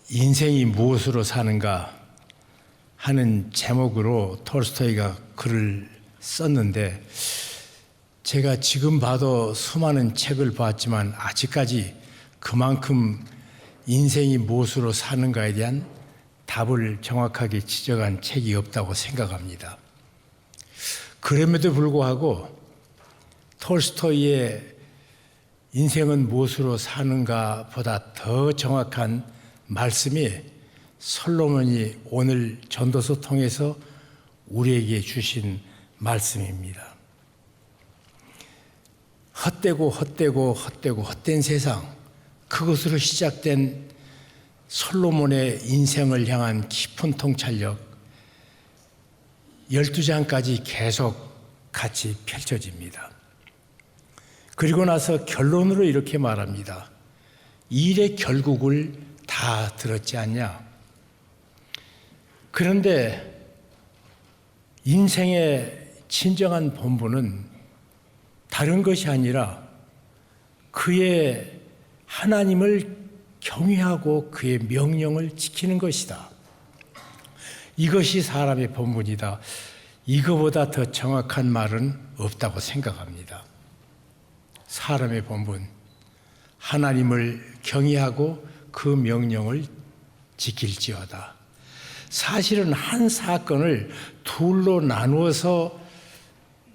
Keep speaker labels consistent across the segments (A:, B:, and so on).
A: 인생이 무엇으로 사는가 하는 제목으로 톨스토이가 글을 썼는데, 제가 지금 봐도 수많은 책을 봤지만 아직까지 그만큼 인생이 무엇으로 사는가에 대한 답을 정확하게 지적한 책이 없다고 생각합니다. 그럼에도 불구하고 톨스토이의 인생은 무엇으로 사는가 보다 더 정확한 말씀이 솔로몬이 오늘 전도서 통해서 우리에게 주신 말씀입니다. 헛된 세상, 그것으로 시작된 솔로몬의 인생을 향한 깊은 통찰력, 12장까지 계속 같이 펼쳐집니다. 그리고 나서 결론으로 이렇게 말합니다. 일의 결국을 다 들었지 않냐? 그런데 인생의 진정한 본분은 다른 것이 아니라 그의 하나님을 경외하고 그의 명령을 지키는 것이다. 이것이 사람의 본분이다. 이거보다 더 정확한 말은 없다고 생각합니다. 사람의 본분, 하나님을 경외하고 그 명령을 지킬지어다. 사실은 한 사건을 둘로 나누어서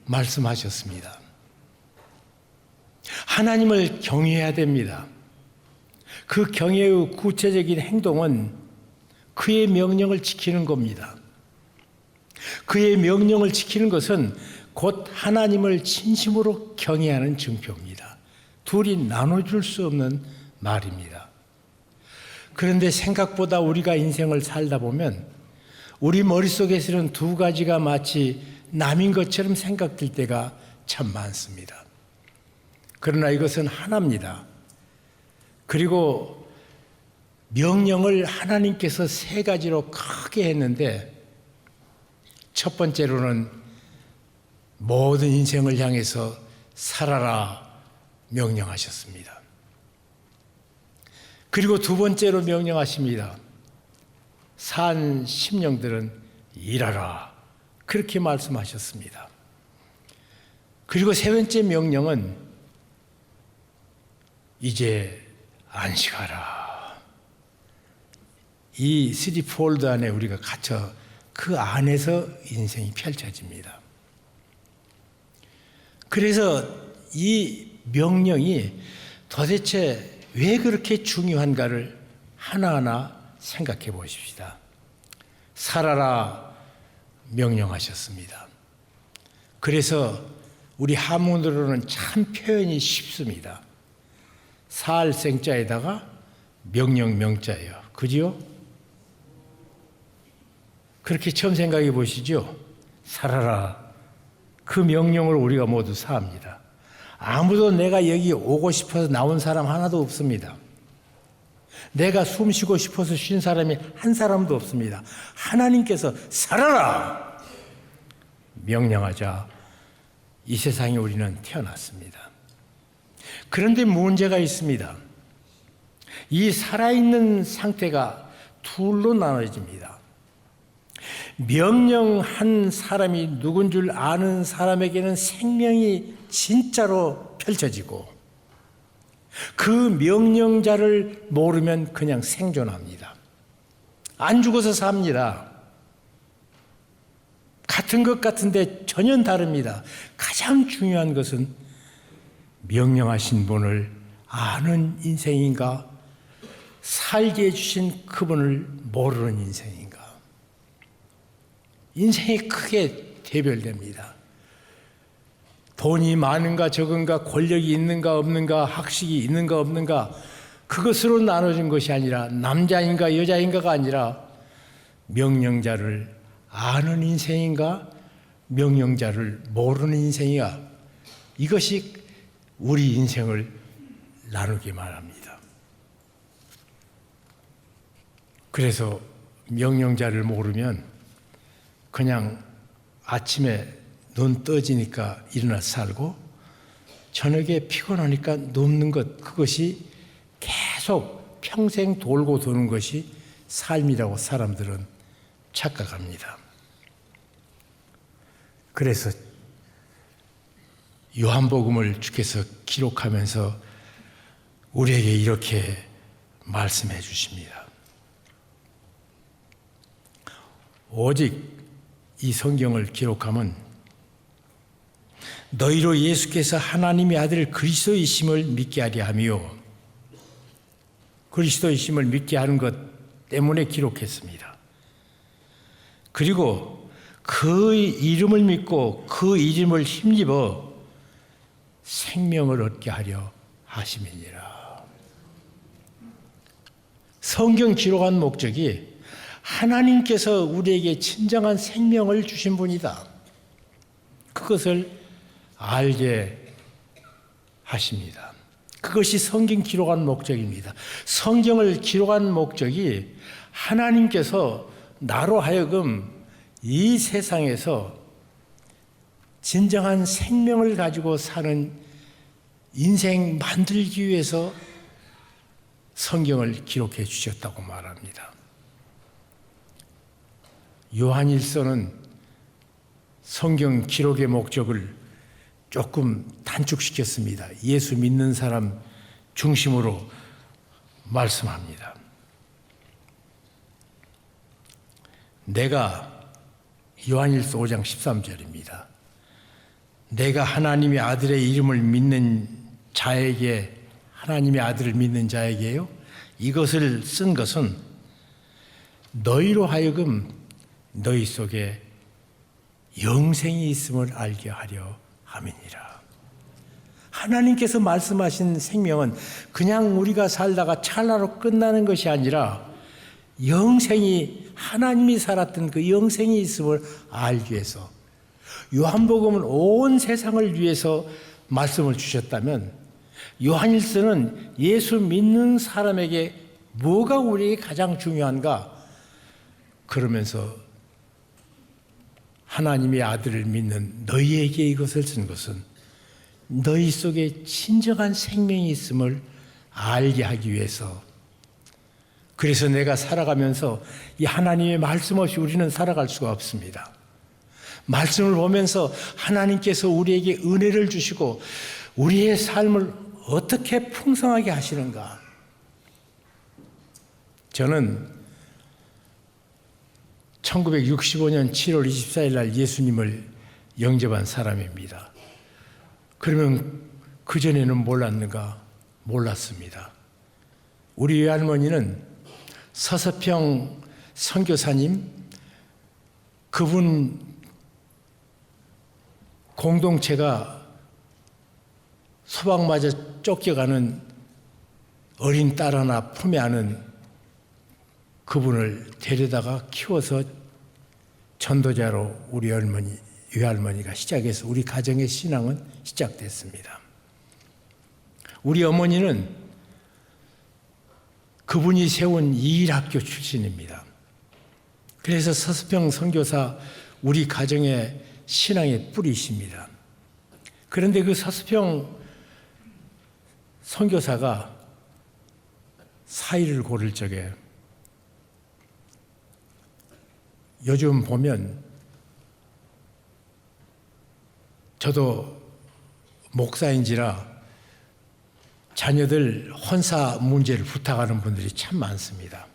A: 말씀하셨습니다. 하나님을 경외해야 됩니다. 그 경외의 구체적인 행동은 그의 명령을 지키는 겁니다. 그의 명령을 지키는 것은 곧 하나님을 진심으로 경외하는 증표입니다. 둘이 나눠줄 수 없는 말입니다. 그런데 생각보다 우리가 인생을 살다 보면 우리 머릿속에서는 두 가지가 마치 남인 것처럼 생각될 때가 참 많습니다. 그러나 이것은 하나입니다. 그리고 명령을 하나님께서 세 가지로 크게 했는데, 첫 번째로는 모든 인생을 향해서 살아라 명령하셨습니다. 그리고 두 번째로 명령하십니다. 산 심령들은 일하라, 그렇게 말씀하셨습니다. 그리고 세 번째 명령은 이제 안식하라. 이 쓰리폴드 안에 우리가 갇혀 그 안에서 인생이 펼쳐집니다. 그래서 이 명령이 도대체 왜 그렇게 중요한가를 하나하나 생각해 보십시다. 살아라 명령하셨습니다. 그래서 우리 한문으로는 참 표현이 쉽습니다. 살 생자에다가 명령 명자예요. 그지요? 그렇게 처음 생각해 보시죠? 살아라. 그 명령을 우리가 모두 사합니다. 아무도 내가 여기 오고 싶어서 나온 사람 하나도 없습니다. 내가 숨 쉬고 싶어서 쉰 사람이 한 사람도 없습니다. 하나님께서 살아라! 명령하자 이 세상에 우리는 태어났습니다. 그런데 문제가 있습니다. 이 살아있는 상태가 둘로 나눠집니다. 명령한 사람이 누군 줄 아는 사람에게는 생명이 진짜로 펼쳐지고, 그 명령자를 모르면 그냥 생존합니다. 안 죽어서 삽니다. 같은 것 같은데 전혀 다릅니다. 가장 중요한 것은 명령하신 분을 아는 인생인가, 살게 해주신 그분을 모르는 인생인가. 인생이 크게 대별됩니다. 돈이 많은가 적은가, 권력이 있는가 없는가, 학식이 있는가 없는가, 그것으로 나눠진 것이 아니라 남자인가 여자인가가 아니라 명령자를 아는 인생인가, 명령자를 모르는 인생인가, 이것이 우리 인생을 나누게 말합니다. 그래서 명령자를 모르면 그냥 아침에 눈 떠지니까 일어나 살고 저녁에 피곤하니까 눕는 것, 그것이 계속 평생 돌고 도는 것이 삶이라고 사람들은 착각합니다. 그래서 요한복음을 주께서 기록하면서 우리에게 이렇게 말씀해 주십니다. 오직 이 성경을 기록하면 너희로 예수께서 하나님의 아들 그리스도이심을 믿게 하려 하며, 그리스도이심을 믿게 하는 것 때문에 기록했습니다. 그리고 그 이름을 믿고 그 이름을 힘입어 생명을 얻게 하려 하심이니라. 성경 기록한 목적이 하나님께서 우리에게 진정한 생명을 주신 분이다. 그것을 알게 하십니다. 그것이 성경 기록한 목적입니다. 성경을 기록한 목적이 하나님께서 나로 하여금 이 세상에서 진정한 생명을 가지고 사는 인생 만들기 위해서 성경을 기록해 주셨다고 말합니다. 요한일서는 성경 기록의 목적을 조금 단축시켰습니다. 예수 믿는 사람 중심으로 말씀합니다. 요한일서 5장 13절입니다. 내가 하나님의 아들의 이름을 믿는 자에게, 하나님의 아들을 믿는 자에게요, 이것을 쓴 것은 너희로 하여금 너희 속에 영생이 있음을 알게 하려 함이니라. 하나님께서 말씀하신 생명은 그냥 우리가 살다가 찰나로 끝나는 것이 아니라 영생이, 하나님이 살았던 그 영생이 있음을 알기 위해서, 요한복음은 온 세상을 위해서 말씀을 주셨다면 요한일서는 예수 믿는 사람에게 뭐가 우리에게 가장 중요한가? 그러면서 하나님의 아들을 믿는 너희에게 이것을 쓴 것은 너희 속에 진정한 생명이 있음을 알게 하기 위해서. 그래서 내가 살아가면서 이 하나님의 말씀 없이 우리는 살아갈 수가 없습니다. 말씀을 보면서 하나님께서 우리에게 은혜를 주시고 우리의 삶을 어떻게 풍성하게 하시는가. 저는 1965년 7월 24일 날 예수님을 영접한 사람입니다. 그러면 그전에는 몰랐는가? 몰랐습니다. 우리 외할머니는 서서평 선교사님, 그분 공동체가 소방마저 쫓겨가는 어린 딸 하나 품에 안은 그분을 데려다가 키워서 전도자로 우리 외할머니가 시작해서 우리 가정의 신앙은 시작됐습니다. 우리 어머니는 그분이 세운 이일학교 출신입니다. 그래서 서서평 선교사 우리 가정의 신앙의 뿌리십니다. 그런데 그 서서평 선교사가 사위를 고를 적에 요즘 보면 저도 목사인지라 자녀들 혼사 문제를 부탁하는 분들이 참 많습니다.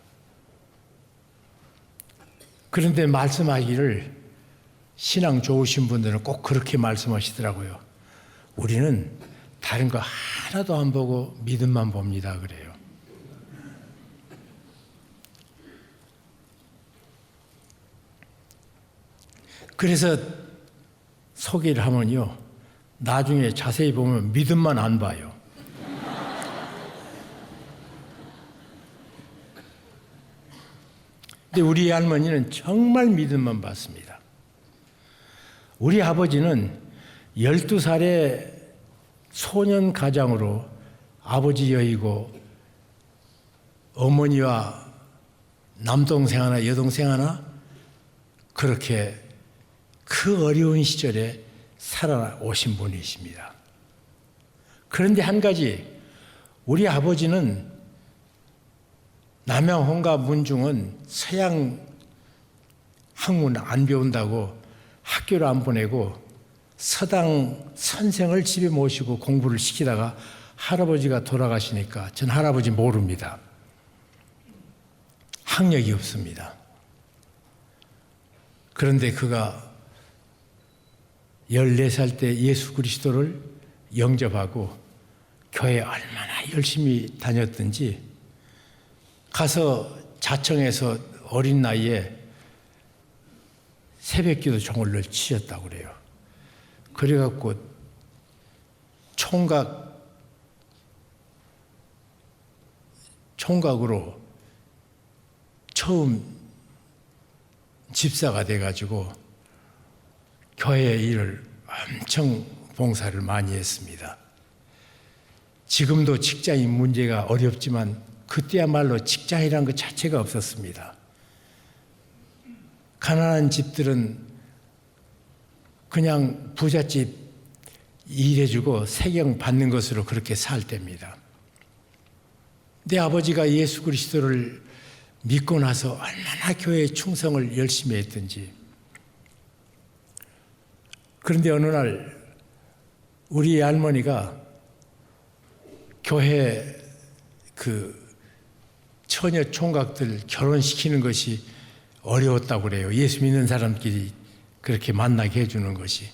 A: 그런데 말씀하기를 신앙 좋으신 분들은 꼭 그렇게 말씀하시더라고요. 우리는 다른 거 하나도 안 보고 믿음만 봅니다. 그래요. 그래서 소개를 하면요, 나중에 자세히 보면 믿음만 안 봐요. 근데 우리 할머니는 정말 믿음만 봤습니다. 우리 아버지는 12살에 소년 가장으로 아버지 여의고 어머니와 남동생 하나 여동생 하나 그렇게 그 어려운 시절에 살아오신 분이십니다. 그런데 한 가지, 우리 아버지는 남양 홍가 문중은 서양 학문 안 배운다고 학교를 안 보내고 서당 선생을 집에 모시고 공부를 시키다가 할아버지가 돌아가시니까 전 할아버지 모릅니다. 학력이 없습니다. 그런데 그가 14살 때 예수 그리스도를 영접하고 교회에 얼마나 열심히 다녔든지 가서 자청해서 어린 나이에 새벽기도 종을 치셨다고 그래요. 그래갖고 총각으로 처음 집사가 돼가지고 교회 일을 엄청 봉사를 많이 했습니다. 지금도 직장인 문제가 어렵지만 그때야말로 직장이란 것 자체가 없었습니다. 가난한 집들은 그냥 부잣집 일해주고 세경 받는 것으로 그렇게 살 때입니다. 내 아버지가 예수 그리스도를 믿고 나서 얼마나 교회에 충성을 열심히 했든지. 그런데 어느 날 우리 할머니가 교회 처녀 총각들 결혼시키는 것이 어려웠다고 그래요. 예수 믿는 사람끼리 그렇게 만나게 해주는 것이.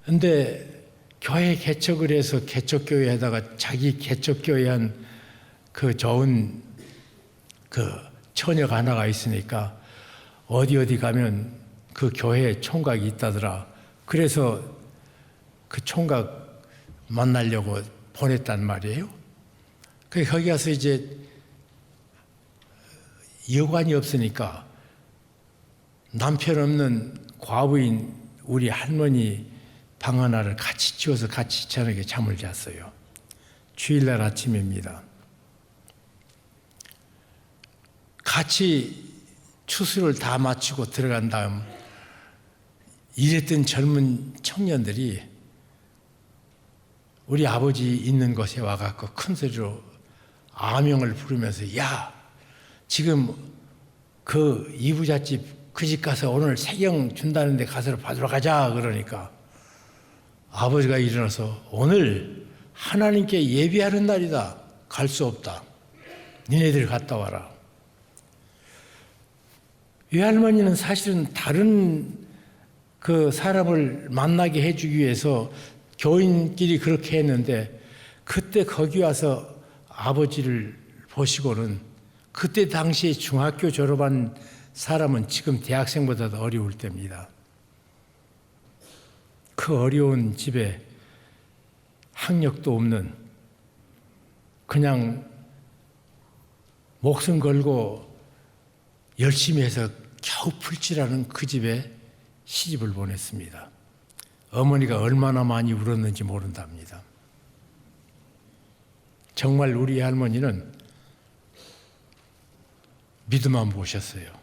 A: 근데 교회 개척을 해서 개척교회에다가 자기 개척교회 한 좋은 처녀가 하나가 있으니까 어디 가면 그 교회에 총각이 있다더라. 그래서 그 총각 만나려고 보냈단 말이에요. 거기 가서 이제 여관이 없으니까 남편 없는 과부인 우리 할머니 방 하나를 같이 치워서 같이 저녁에 잠을 잤어요. 주일날 아침입니다. 같이 추수를 다 마치고 들어간 다음 일했던 젊은 청년들이 우리 아버지 있는 곳에 와갖고 큰 소리로 아명을 부르면서 야, 지금 그 이부잣집 그 집 가서 오늘 세경 준다는데 가서 받으러 가자 그러니까 아버지가 일어나서 오늘 하나님께 예배하는 날이다. 갈 수 없다. 니네들 갔다 와라. 외할머니는 사실은 다른 그 사람을 만나게 해주기 위해서 교인끼리 그렇게 했는데 그때 거기 와서 아버지를 보시고는 그때 당시에 중학교 졸업한 사람은 지금 대학생보다도 어려울 때입니다. 그 어려운 집에 학력도 없는 그냥 목숨 걸고 열심히 해서 겨우 풀칠하는 그 집에 시집을 보냈습니다. 어머니가 얼마나 많이 울었는지 모른답니다. 정말 우리 할머니는 믿음만 보셨어요.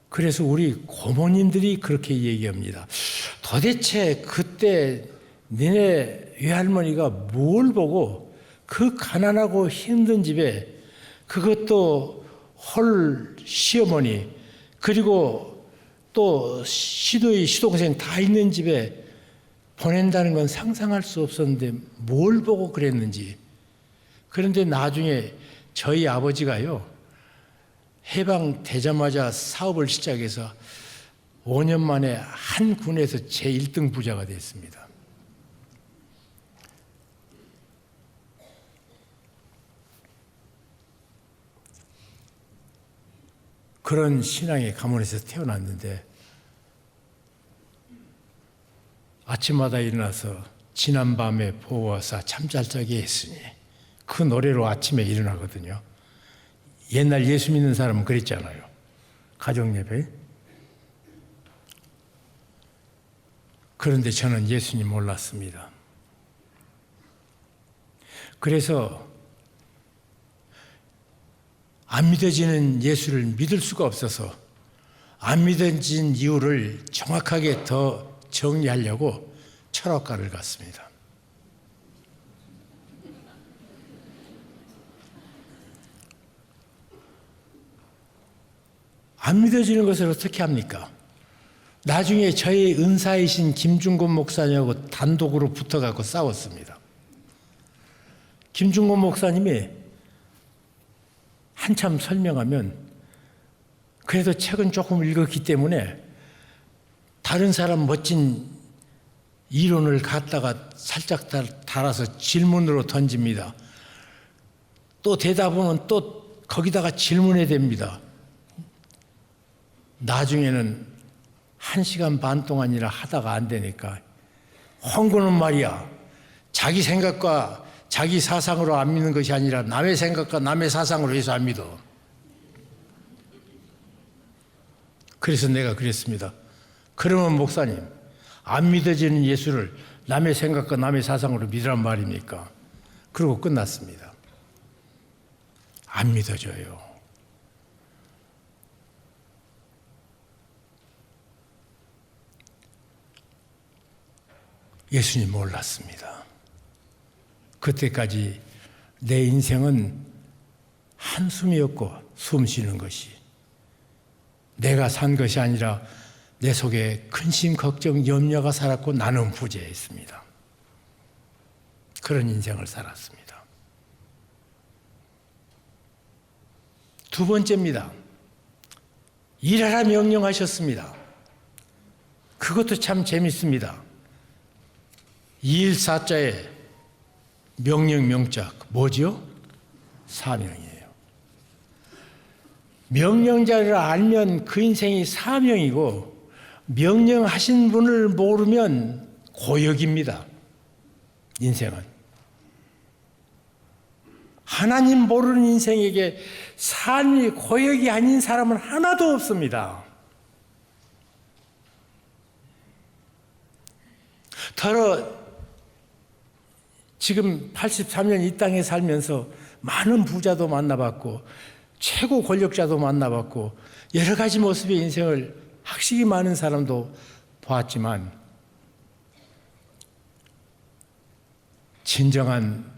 A: 그래서 우리 고모님들이 그렇게 얘기합니다. 도대체 그때 니네 외할머니가 뭘 보고 그 가난하고 힘든 집에 그것도 홀 시어머니 그리고 또 시도의 시동생 다 있는 집에 보낸다는 건 상상할 수 없었는데 뭘 보고 그랬는지. 그런데 나중에 저희 아버지가요. 해방되자마자 사업을 시작해서 5년 만에 한 군에서 제1등 부자가 됐습니다. 그런 신앙의 가문에서 태어났는데 아침마다 일어나서 지난밤에 보아사 잠잘자게 했으니 그 노래로 아침에 일어나거든요. 옛날 예수 믿는 사람은 그랬잖아요. 가정예배. 그런데 저는 예수님 몰랐습니다. 그래서 안 믿어지는 예수를 믿을 수가 없어서 안 믿어진 이유를 정확하게 더 정리하려고 철학과를 갔습니다. 안 믿어지는 것을 어떻게 합니까? 나중에 저의 은사이신 김중곤 목사님하고 단독으로 붙어갖고 싸웠습니다. 김중곤 목사님이 한참 설명하면 그래도 책은 조금 읽었기 때문에 다른 사람 멋진 이론을 갖다가 살짝 달아서 질문으로 던집니다. 또 대답은 또 거기다가 질문해야 됩니다. 나중에는 1시간 반 동안이나 하다가 안 되니까 홍구는 말이야, 자기 생각과 자기 사상으로 안 믿는 것이 아니라 남의 생각과 남의 사상으로 해서 안 믿어. 그래서 내가 그랬습니다. 그러면 목사님, 안 믿어지는 예수를 남의 생각과 남의 사상으로 믿으란 말입니까? 그러고 끝났습니다. 안 믿어져요. 예수님 몰랐습니다. 그때까지 내 인생은 한숨이었고 숨 쉬는 것이, 내가 산 것이 아니라 내 속에 근심, 걱정, 염려가 살았고 나는 부재했습니다. 그런 인생을 살았습니다. 두 번째입니다. 일하라 명령하셨습니다. 그것도 참 재밌습니다. 214자의 명령 명작 뭐죠? 사명이에요. 명령자를 알면 그 인생이 사명이고, 명령하신 분을 모르면 고역입니다. 인생은. 하나님 모르는 인생에게 삶이 고역이 아닌 사람은 하나도 없습니다. 더러 지금 83년 이 땅에 살면서 많은 부자도 만나봤고 최고 권력자도 만나봤고 여러 가지 모습의 인생을 학식이 많은 사람도 보았지만, 진정한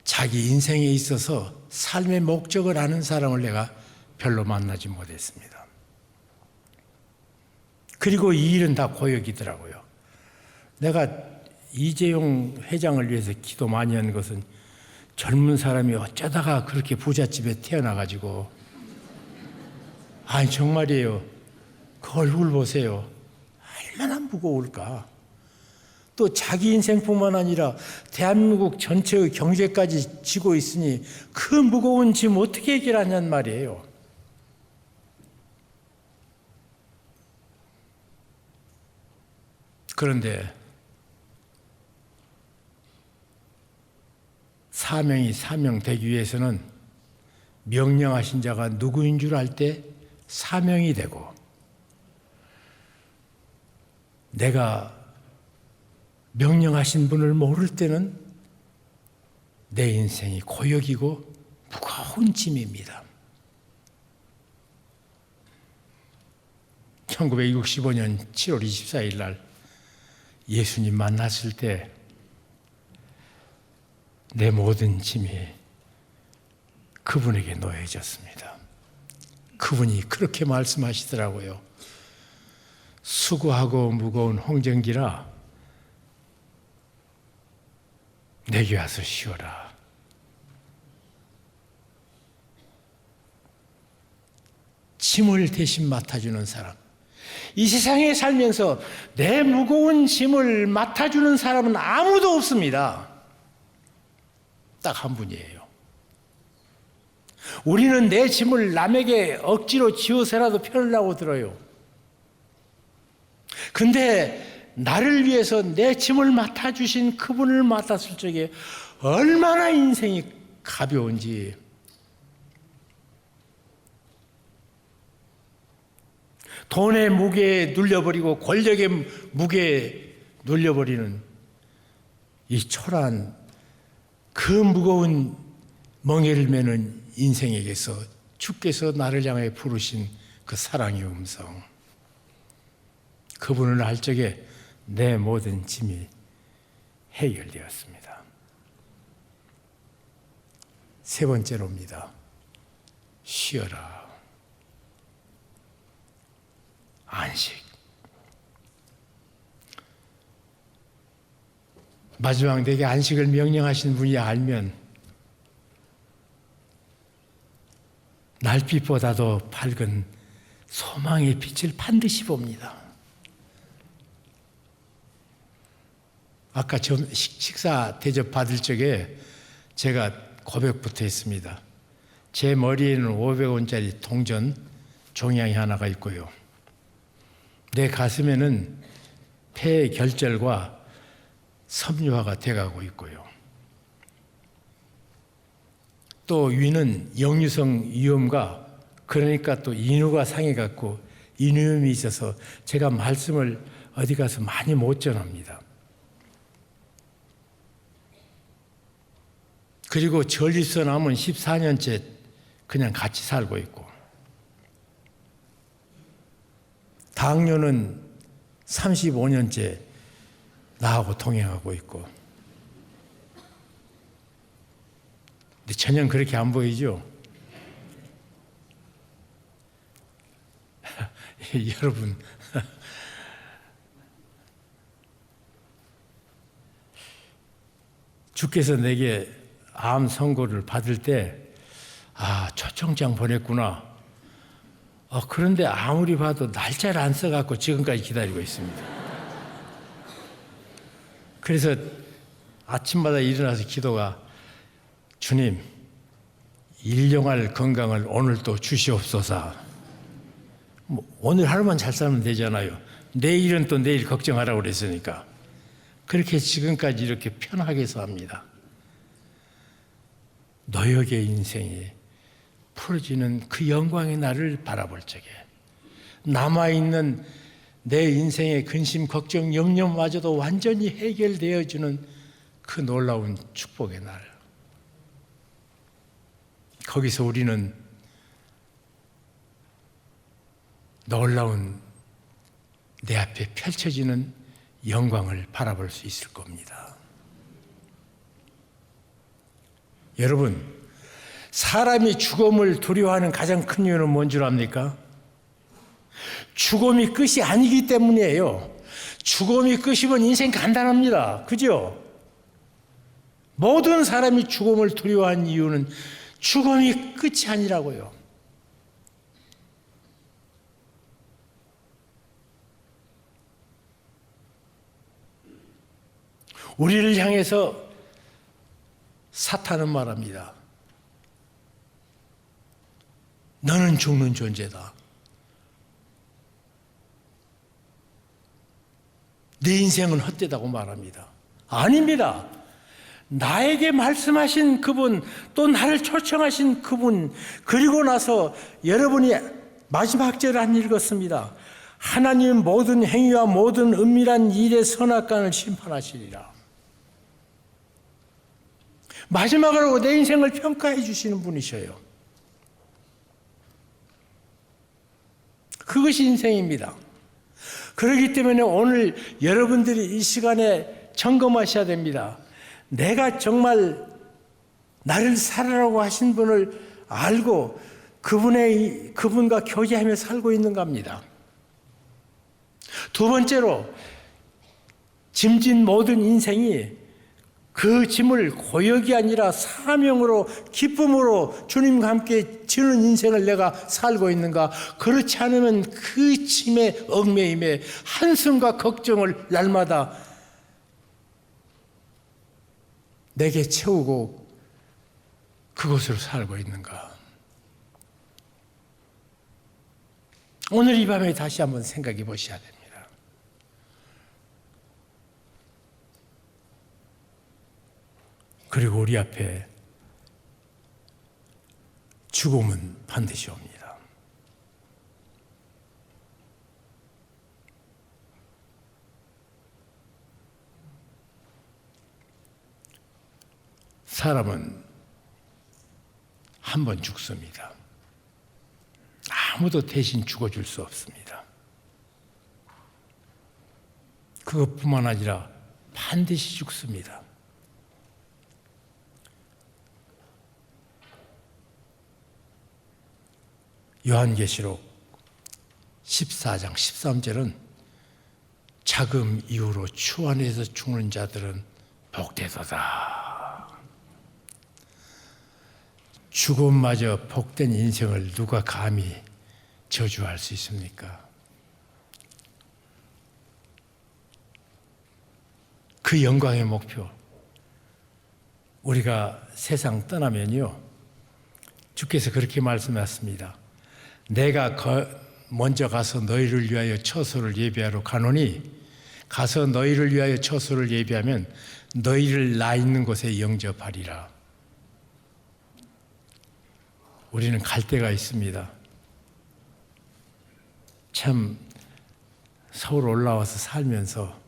A: 자기 인생에 있어서 삶의 목적을 아는 사람을 내가 별로 만나지 못했습니다. 그리고 이 일은 다 고역이더라고요. 내가 이재용 회장을 위해서 기도 많이 한 것은 젊은 사람이 어쩌다가 그렇게 부잣집에 태어나가지고, 아니 정말이에요. 그 얼굴 보세요. 얼마나 무거울까. 또 자기 인생뿐만 아니라 대한민국 전체의 경제까지 지고 있으니 그 무거운 짐 어떻게 해결하냔 말이에요. 그런데 사명이 사명되기 위해서는 명령하신 자가 누구인 줄 알 때 사명이 되고, 내가 명령하신 분을 모를 때는 내 인생이 고역이고 무거운 짐입니다. 1965년 7월 24일 날 예수님 만났을 때 내 모든 짐이 그분에게 놓여졌습니다. 그분이 그렇게 말씀하시더라고요. 수고하고 무거운 홍정기라 내게 와서 쉬어라. 짐을 대신 맡아주는 사람. 이 세상에 살면서 내 무거운 짐을 맡아주는 사람은 아무도 없습니다. 딱 한 분이에요. 우리는 내 짐을 남에게 억지로 지어서라도 편하려고 들어요. 근데 나를 위해서 내 짐을 맡아주신 그분을 맡았을 적에 얼마나 인생이 가벼운지. 돈의 무게에 눌려버리고 권력의 무게에 눌려버리는 이 초라한 그 무거운 멍에를 매는 인생에게서 주께서 나를 향해 부르신 그 사랑의 음성, 그분을 알 적에 내 모든 짐이 해결되었습니다. 세 번째로입니다. 쉬어라. 안식. 마지막 내게 안식을 명령하신 분이 알면 날빛보다도 밝은 소망의 빛을 반드시 봅니다. 아까 식사 대접 받을 적에 제가 고백부터 했습니다. 제 머리에는 500원짜리 동전 종양이 하나가 있고요. 내 가슴에는 폐의 결절과 섬유화가 돼가고 있고요. 또 위는 역류성 위염과 그러니까 또 인후가 상해갖고 인후염이 있어서 제가 말씀을 어디 가서 많이 못 전합니다. 그리고 전립선 암은 14년째 그냥 같이 살고 있고 당뇨는 35년째 나하고 동행하고 있고 근데 전혀 그렇게 안 보이죠? 여러분 주께서 내게 암 선고를 받을 때 초청장 보냈구나. 그런데 아무리 봐도 날짜를 안 써갖고 지금까지 기다리고 있습니다. 그래서 아침마다 일어나서 기도가 주님, 일용할 건강을 오늘 또 주시옵소서. 오늘 하루만 잘 살면 되잖아요. 내일은 또 내일 걱정하라고 그랬으니까. 그렇게 지금까지 이렇게 편하게 삽니다. 노역의 인생이 풀어지는 그 영광의 날을 바라볼 적에 남아있는 내 인생의 근심, 걱정, 염려마저도 완전히 해결되어주는 그 놀라운 축복의 날. 거기서 우리는 놀라운 내 앞에 펼쳐지는 영광을 바라볼 수 있을 겁니다. 여러분, 사람이 죽음을 두려워하는 가장 큰 이유는 뭔 줄 압니까? 죽음이 끝이 아니기 때문이에요. 죽음이 끝이면 인생 간단합니다. 그죠? 모든 사람이 죽음을 두려워하는 이유는 죽음이 끝이 아니라고요. 우리를 향해서 사탄은 말합니다. 너는 죽는 존재다. 내 인생은 헛되다고 말합니다. 아닙니다. 나에게 말씀하신 그분, 또 나를 초청하신 그분, 그리고 나서 여러분이 마지막 절을 안 읽었습니다. 하나님 모든 행위와 모든 은밀한 일의 선악간을 심판하시리라. 마지막으로 내 인생을 평가해 주시는 분이셔요. 그것이 인생입니다. 그렇기 때문에 오늘 여러분들이 이 시간에 점검하셔야 됩니다. 내가 정말 나를 살아라고 하신 분을 알고 그분과 교제하며 살고 있는가 합니다. 두 번째로, 짐진 모든 인생이 그 짐을 고역이 아니라 사명으로, 기쁨으로 주님과 함께 지는 인생을 내가 살고 있는가? 그렇지 않으면 그 짐에 얽매임에 한숨과 걱정을 날마다 내게 채우고 그것으로 살고 있는가? 오늘 이 밤에 다시 한번 생각해 보셔야 됩니다. 그리고 우리 앞에 죽음은 반드시 옵니다. 사람은 한 번 죽습니다. 아무도 대신 죽어줄 수 없습니다. 그것뿐만 아니라 반드시 죽습니다. 요한계시록 14장 13절은 자금 이후로 추 안에서 죽는 자들은 복되도다. 죽음마저 복된 인생을 누가 감히 저주할 수 있습니까? 그 영광의 목표, 우리가 세상 떠나면요, 주께서 그렇게 말씀하셨습니다. 내가 먼저 가서 너희를 위하여 처소를 예비하러 가노니, 가서 너희를 위하여 처소를 예비하면 너희를 나 있는 곳에 영접하리라. 우리는 갈 데가 있습니다. 참 서울 올라와서 살면서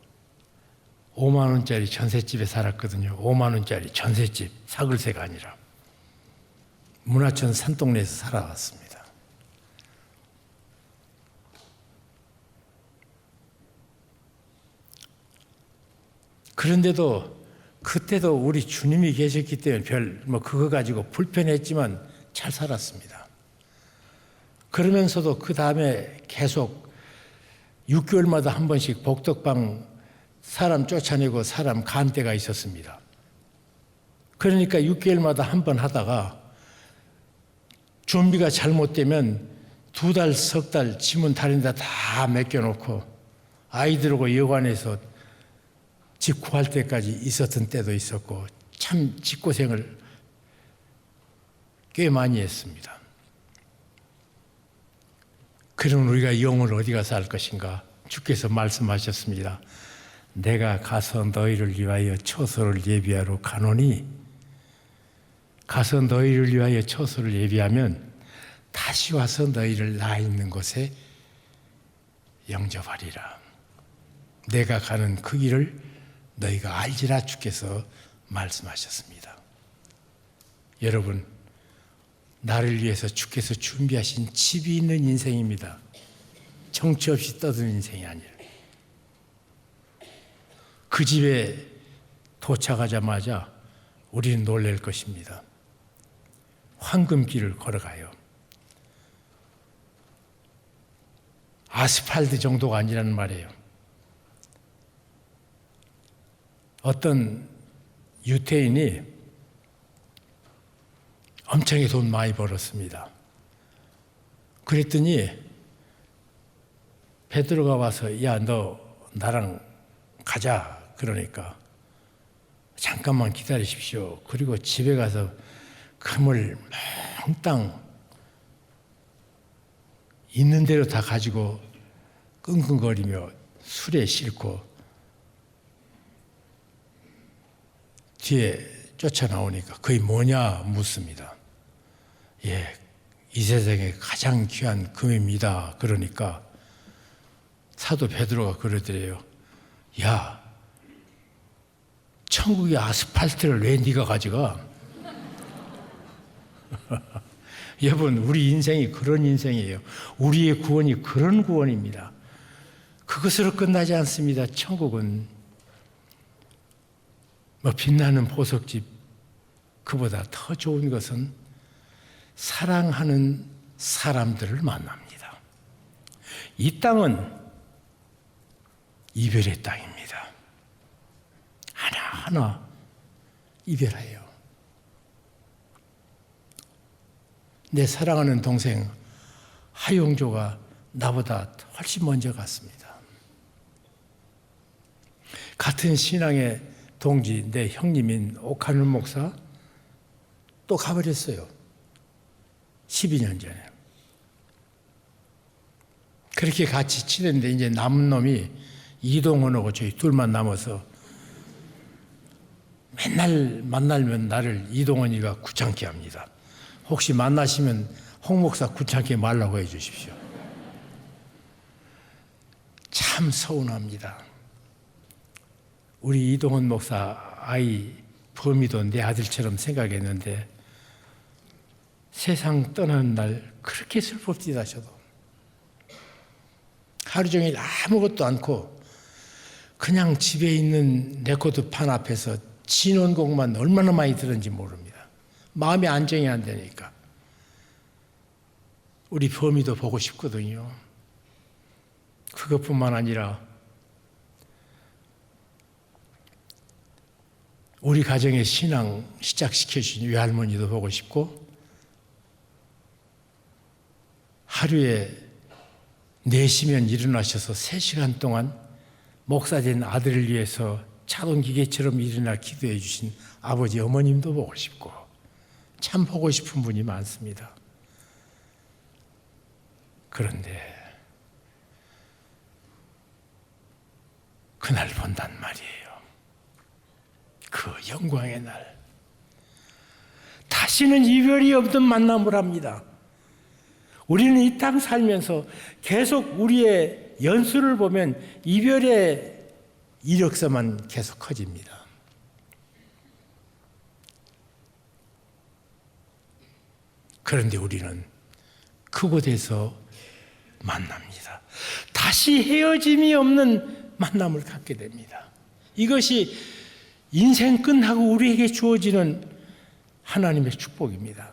A: 5만 원짜리 전셋집에 살았거든요. 5만 원짜리 전셋집, 사글세가 아니라. 문화천 산동네에서 살아왔습니다. 그런데도 그때도 우리 주님이 계셨기 때문에 그거 가지고 불편했지만 잘 살았습니다. 그러면서도 그 다음에 계속 6개월마다 한 번씩 복덕방 사람 쫓아내고 사람 간 때가 있었습니다. 그러니까 6개월마다 한 번 하다가 준비가 잘못되면 2달, 석 달 지문 다른 데 다 맡겨놓고 아이들하고 여관에서 집 구할 때까지 있었던 때도 있었고 참 집고생을 꽤 많이 했습니다. 그럼 우리가 영을 어디 가서 할 것인가? 주께서 말씀하셨습니다. 내가 가서 너희를 위하여 처소를 예비하러 가노니, 가서 너희를 위하여 처소를 예비하면 다시 와서 너희를 나 있는 곳에 영접하리라. 내가 가는 그 길을 너희가 알지라 주께서 말씀하셨습니다. 여러분, 나를 위해서 주께서 준비하신 집이 있는 인생입니다. 정처 없이 떠드는 인생이 아니라. 그 집에 도착하자마자 우리는 놀랄 것입니다. 황금길을 걸어가요. 아스팔트 정도가 아니라는 말이에요. 어떤 유태인이 엄청나게 돈 많이 벌었습니다. 그랬더니 베드로가 와서 야, 너 나랑 가자. 그러니까 잠깐만 기다리십시오. 그리고 집에 가서 금을 몽땅 있는 대로 다 가지고 끙끙거리며 술에 싣고 뒤에 쫓아나오니까 그게 뭐냐 묻습니다. 예, 이 세상에 가장 귀한 금입니다. 그러니까 사도 베드로가 그러더래요. 야, 천국의 아스팔트를 왜 네가 가져가? 여러분, 우리 인생이 그런 인생이에요. 우리의 구원이 그런 구원입니다. 그것으로 끝나지 않습니다. 천국은 빛나는 보석집, 그보다 더 좋은 것은 사랑하는 사람들을 만납니다. 이 땅은 이별의 땅입니다. 하나하나 이별해요. 내 사랑하는 동생 하용조가 나보다 훨씬 먼저 갔습니다. 같은 신앙의 동지, 내 형님인 옥하늘 목사 또 가버렸어요. 12년 전에. 그렇게 같이 지냈는데 이제 남은 놈이 이동훈하고 저희 둘만 남아서 맨날 만나면 나를 이동훈이가 귀찮게 합니다. 혹시 만나시면 홍 목사 귀찮게 말라고 해 주십시오. 참 서운합니다. 우리 이동훈 목사 아이 범이도 내 아들처럼 생각했는데 세상 떠나는 날 그렇게 슬픕니다. 저도 하루 종일 아무것도 않고 그냥 집에 있는 레코드판 앞에서 진원곡만 얼마나 많이 들었는지 모릅니다. 마음이 안정이 안 되니까. 우리 범이도 보고 싶거든요. 그것뿐만 아니라 우리 가정의 신앙 시작시켜 주신 외할머니도 보고 싶고, 하루에 4시면 일어나셔서 3시간 동안 목사된 아들을 위해서 자동기계처럼 일어나 기도해 주신 아버지 어머님도 보고 싶고, 참 보고 싶은 분이 많습니다. 그런데 그날 본단 말이에요. 그 영광의 날. 다시는 이별이 없는 만남을 합니다. 우리는 이 땅 살면서 계속 우리의 연수를 보면 이별의 이력서만 계속 커집니다. 그런데 우리는 그곳에서 만납니다. 다시 헤어짐이 없는 만남을 갖게 됩니다. 이것이 인생 끝나고 우리에게 주어지는 하나님의 축복입니다.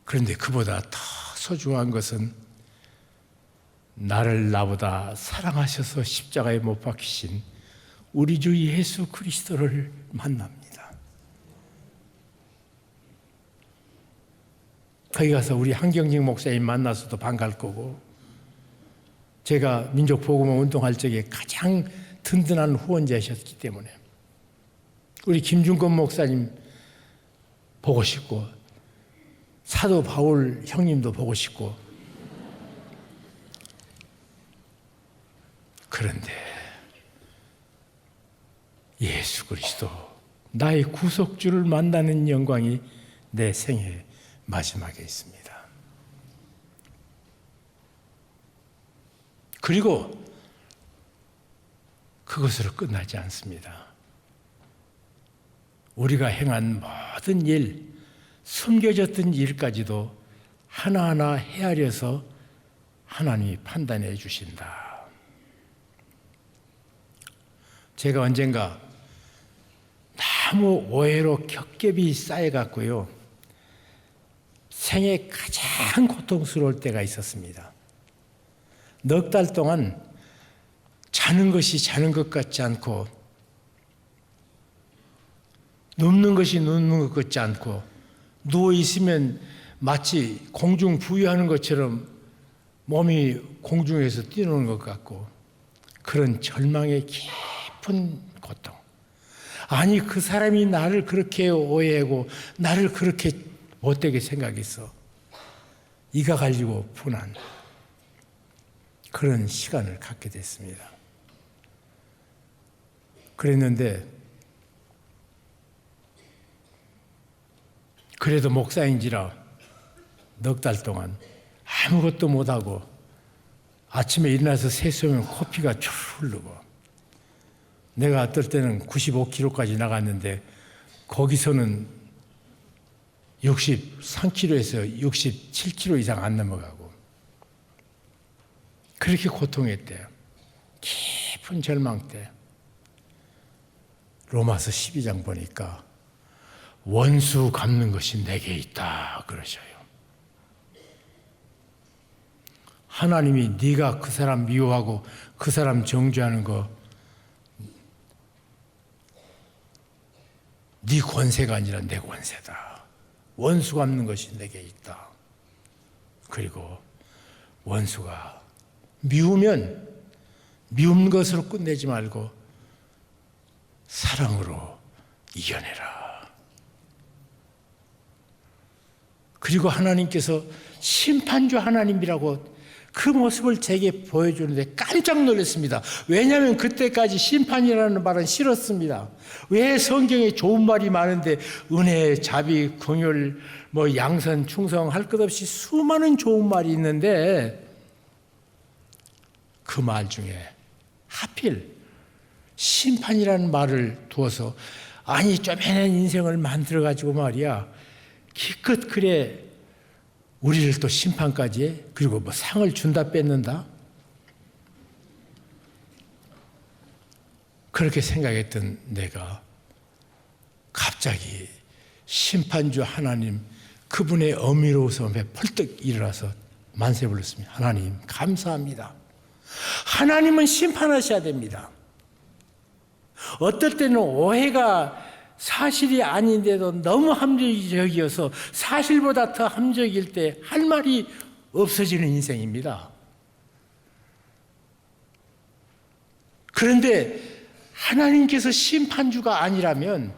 A: 그런데 그보다 더 소중한 것은 나를 나보다 사랑하셔서 십자가에 못 박히신 우리 주 예수 그리스도를 만납니다. 거기 가서 우리 한경직 목사님 만나서도 반갈 거고, 제가 민족복음화 운동할 적에 가장 든든한 후원자이셨기 때문에 우리 김준권 목사님 보고 싶고, 사도 바울 형님도 보고 싶고. 그런데 예수 그리스도 나의 구속주를 만나는 영광이 내 생애 마지막에 있습니다. 그리고 그것으로 끝나지 않습니다. 우리가 행한 모든 일, 숨겨졌던 일까지도 하나하나 헤아려서 하나님이 판단해 주신다. 제가 언젠가 너무 오해로 겹겹이 쌓여갔고요, 생애 가장 고통스러울 때가 있었습니다. 넉 달 동안 자는 것이 자는 것 같지 않고, 눕는 것이 눕는 것 같지 않고, 누워 있으면 마치 공중 부유하는 것처럼 몸이 공중에서 뛰노는 것 같고, 그런 절망의 깊은 고통. 아니, 그 사람이 나를 그렇게 오해하고 나를 그렇게 못되게 생각했어. 이가 갈리고 분한 그런 시간을 갖게 됐습니다. 그랬는데 그래도 목사인지라 넉 달 동안 아무것도 못하고 아침에 일어나서 세수하면 코피가 쭉 흐르고, 내가 어떨 때는 95kg까지 나갔는데 거기서는 63kg에서 67kg 이상 안 넘어가고, 그렇게 고통했대요. 깊은 절망 때. 로마서 12장 보니까 원수 갚는 것이 내게 있다 그러셔요. 하나님이 네가 그 사람 미워하고 그 사람 정죄하는 거 네 권세가 아니라 내 권세다. 원수 갚는 것이 내게 있다. 그리고 원수가 미우면 미운 것으로 끝내지 말고 사랑으로 이겨내라. 그리고 하나님께서 심판주 하나님이라고 그 모습을 제게 보여주는데 깜짝 놀랐습니다. 왜냐하면 그때까지 심판이라는 말은 싫었습니다. 왜 성경에 좋은 말이 많은데 은혜, 자비, 긍휼, 양선, 충성 할 것 없이 수많은 좋은 말이 있는데 그 말 중에 하필 심판이라는 말을 두어서, 아니 쪼매난 인생을 만들어가지고 말이야 기껏 그래 우리를 또 심판까지 해? 그리고 상을 준다 뺏는다? 그렇게 생각했던 내가 갑자기 심판주 하나님 그분의 어미로우섬에 펄떡 일어나서 만세 불렀습니다. 하나님 감사합니다. 하나님은 심판하셔야 됩니다. 어떨 때는 오해가 사실이 아닌데도 너무 합리적이어서 사실보다 더 합리적일 때 할 말이 없어지는 인생입니다. 그런데 하나님께서 심판주가 아니라면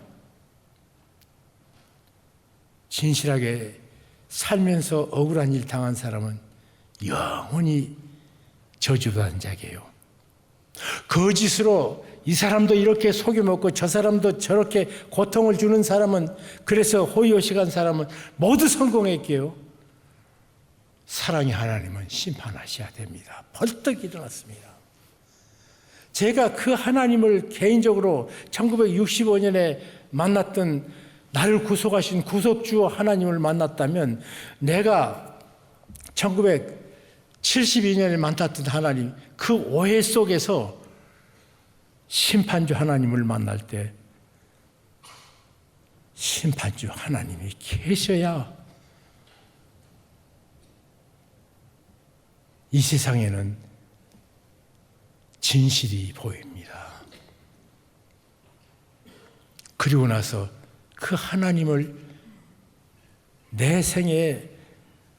A: 진실하게 살면서 억울한 일 당한 사람은 영원히 저주받은 자게요. 거짓으로 이 사람도 이렇게 속여먹고 저 사람도 저렇게 고통을 주는 사람은, 그래서 호의호식한 사람은 모두 성공했게요. 사랑의 하나님은 심판하셔야 됩니다. 벌떡 일어났습니다. 제가 그 하나님을 개인적으로 1965년에 만났던, 나를 구속하신 구속주 하나님을 만났다면, 내가 1972년에 만났던 하나님, 그 오해 속에서 심판주 하나님을 만날 때 심판주 하나님이 계셔야 이 세상에는 진실이 보입니다. 그리고 나서 그 하나님을 내 생에,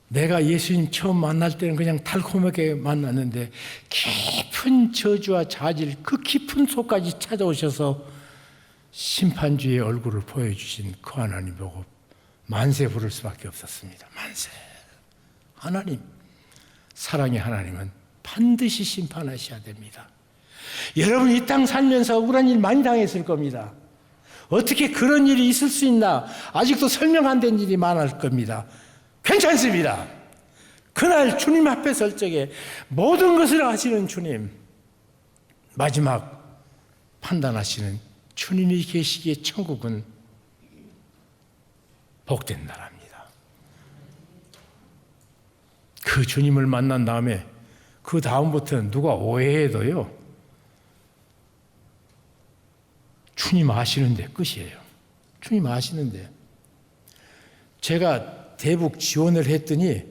A: 내가 예수님 처음 만날 때는 그냥 달콤하게 만났는데 깊은 저주와 자질, 그 깊은 속까지 찾아오셔서 심판주의 얼굴을 보여주신 그 하나님 보고 만세 부를 수밖에 없었습니다. 만세. 하나님, 사랑의 하나님은 반드시 심판하셔야 됩니다. 여러분 이 땅 살면서 억울한 일 많이 당했을 겁니다. 어떻게 그런 일이 있을 수 있나? 아직도 설명 안 된 일이 많을 겁니다. 괜찮습니다. 그날 주님 앞에 설 적에 모든 것을 아시는 주님, 마지막 판단하시는 주님이 계시기에 천국은 복된 나라입니다. 그 주님을 만난 다음에 그 다음부터는 누가 오해해도요, 주님 아시는데 끝이에요. 주님 아시는데. 제가 대북 지원을 했더니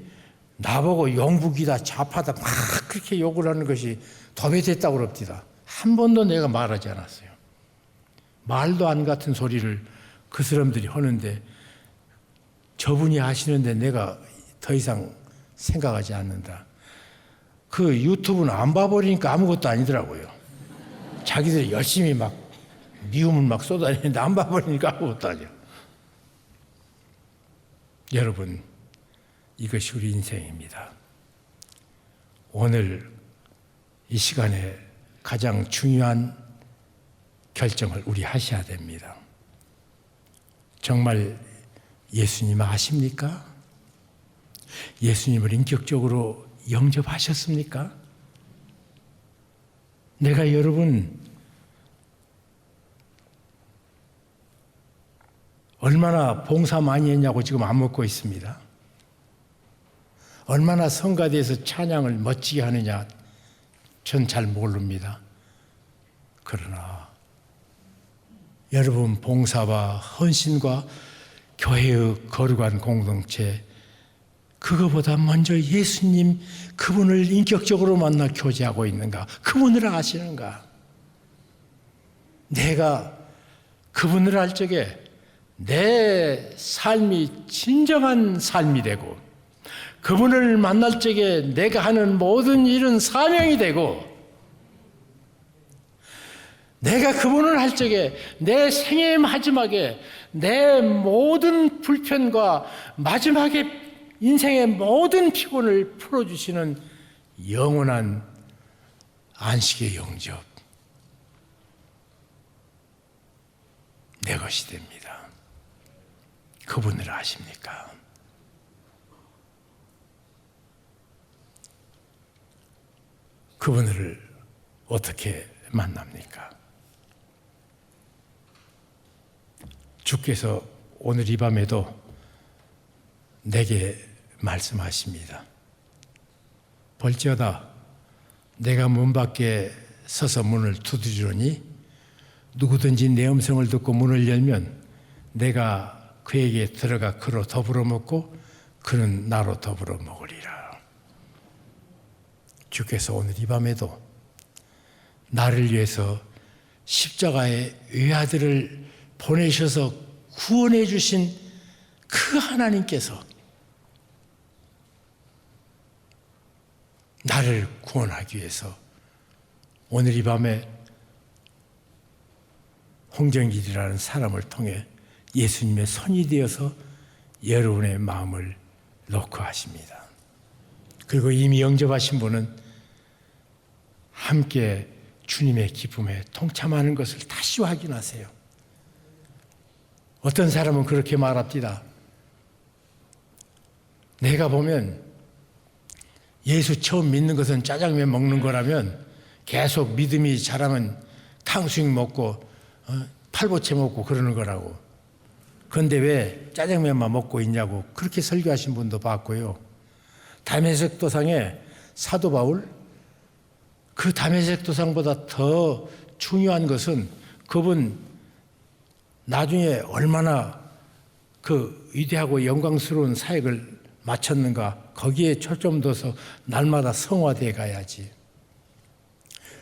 A: 나보고 영북이다, 좌파다 막 그렇게 욕을 하는 것이 도배됐다고 그럽니다. 한 번도 내가 말하지 않았어요. 말도 안 같은 소리를 그 사람들이 하는데 저분이 하시는데 내가 더 이상 생각하지 않는다. 그 유튜브는 안 봐버리니까 아무것도 아니더라고요. 자기들이 열심히 막 미움을 막 쏟아내는데 안 봐버리니까 아무것도 아니야. 여러분, 이것이 우리 인생입니다. 오늘 이 시간에 가장 중요한 결정을 우리 하셔야 됩니다. 정말 예수님 아십니까? 예수님을 인격적으로 영접하셨습니까? 내가 여러분 얼마나 봉사 많이 했냐고 지금 안 묻고 있습니다. 얼마나 성가대에서 찬양을 멋지게 하느냐 전 잘 모릅니다. 그러나 여러분 봉사와 헌신과 교회의 거룩한 공동체, 그거보다 먼저 예수님 그분을 인격적으로 만나 교제하고 있는가? 그분을 아시는가? 내가 그분을 알 적에 내 삶이 진정한 삶이 되고, 그분을 만날 적에 내가 하는 모든 일은 사명이 되고, 내가 그분을 할 적에 내 생애 마지막에 내 모든 불편과 마지막에 인생의 모든 피곤을 풀어주시는 영원한 안식의 영접, 내 것이 됩니다. 그분을 아십니까? 그분을 어떻게 만납니까? 주께서 오늘 이 밤에도 내게 말씀하십니다. 볼지어다 내가 문 밖에 서서 문을 두드리노니 누구든지 내 음성을 듣고 문을 열면 내가 그에게 들어가 그로 더불어 먹고 그는 나로 더불어 먹으리라. 주께서 오늘 이 밤에도 나를 위해서 십자가의 외아들을 보내셔서 구원해 주신 그 하나님께서 나를 구원하기 위해서 오늘 이 밤에 홍정길이라는 사람을 통해 예수님의 손이 되어서 여러분의 마음을 놓고 하십니다. 그리고 이미 영접하신 분은 함께 주님의 기쁨에 동참하는 것을 다시 확인하세요. 어떤 사람은 그렇게 말합니다. 내가 보면 예수 처음 믿는 것은 짜장면 먹는 거라면 계속 믿음이 자라면 탕수육 먹고 팔보채 먹고 그러는 거라고. 그런데 왜 짜장면만 먹고 있냐고 그렇게 설교하신 분도 봤고요. 다메섹 도상에 사도 바울, 그 다메섹 도상보다 더 중요한 것은 그분 나중에 얼마나 그 위대하고 영광스러운 사역을 마쳤는가 거기에 초점 둬서 날마다 성화되어 가야지.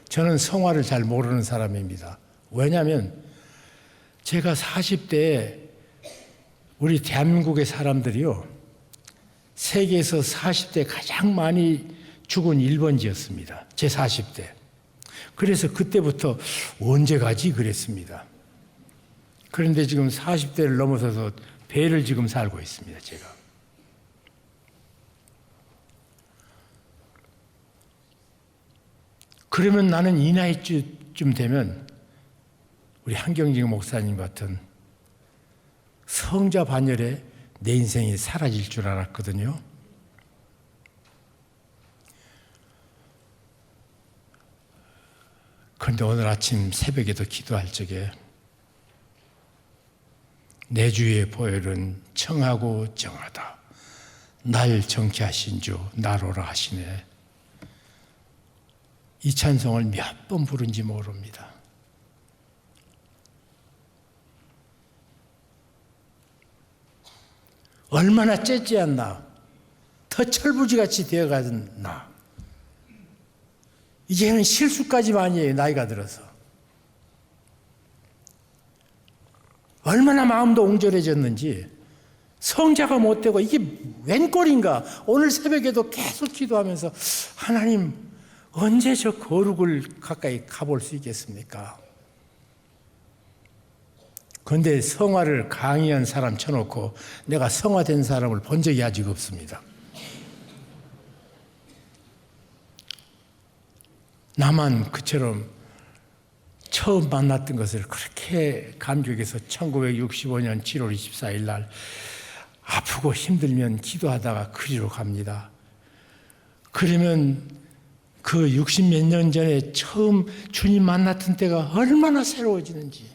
A: 저는 성화를 잘 모르는 사람입니다. 왜냐하면 제가 40대에 우리 대한민국의 사람들이요, 세계에서 40대 가장 많이 죽은 1번지였습니다. 제 40대. 그래서 그때부터 언제 가지 그랬습니다. 그런데 지금 40대를 넘어서서 배를 지금 살고 있습니다, 제가. 그러면 나는 이 나이쯤 되면 우리 한경직 목사님 같은 성자 반열에 내 인생이 사라질 줄 알았거든요. 그런데 오늘 아침 새벽에도 기도할 적에 내 주의 보혈은 청하고 정하다. 날 정케하신 주 나로라 하시네. 이 찬송을 몇 번 부른지 모릅니다. 얼마나 째째한 더 철부지같이 되어가는 나. 이제는 실수까지 많이 해요, 나이가 들어서. 얼마나 마음도 옹졸해졌는지 성자가 못되고 이게 웬 꼴인가. 오늘 새벽에도 계속 기도하면서 하나님 언제 저 거룩을 가까이 가볼 수 있겠습니까? 그런데 성화를 강의한 사람 쳐놓고 내가 성화된 사람을 본 적이 아직 없습니다. 나만 그처럼 처음 만났던 것을 그렇게 감격해서 1965년 7월 24일 날 아프고 힘들면 기도하다가 그리로 갑니다. 그러면 그 60몇 년 전에 처음 주님 만났던 때가 얼마나 새로워지는지,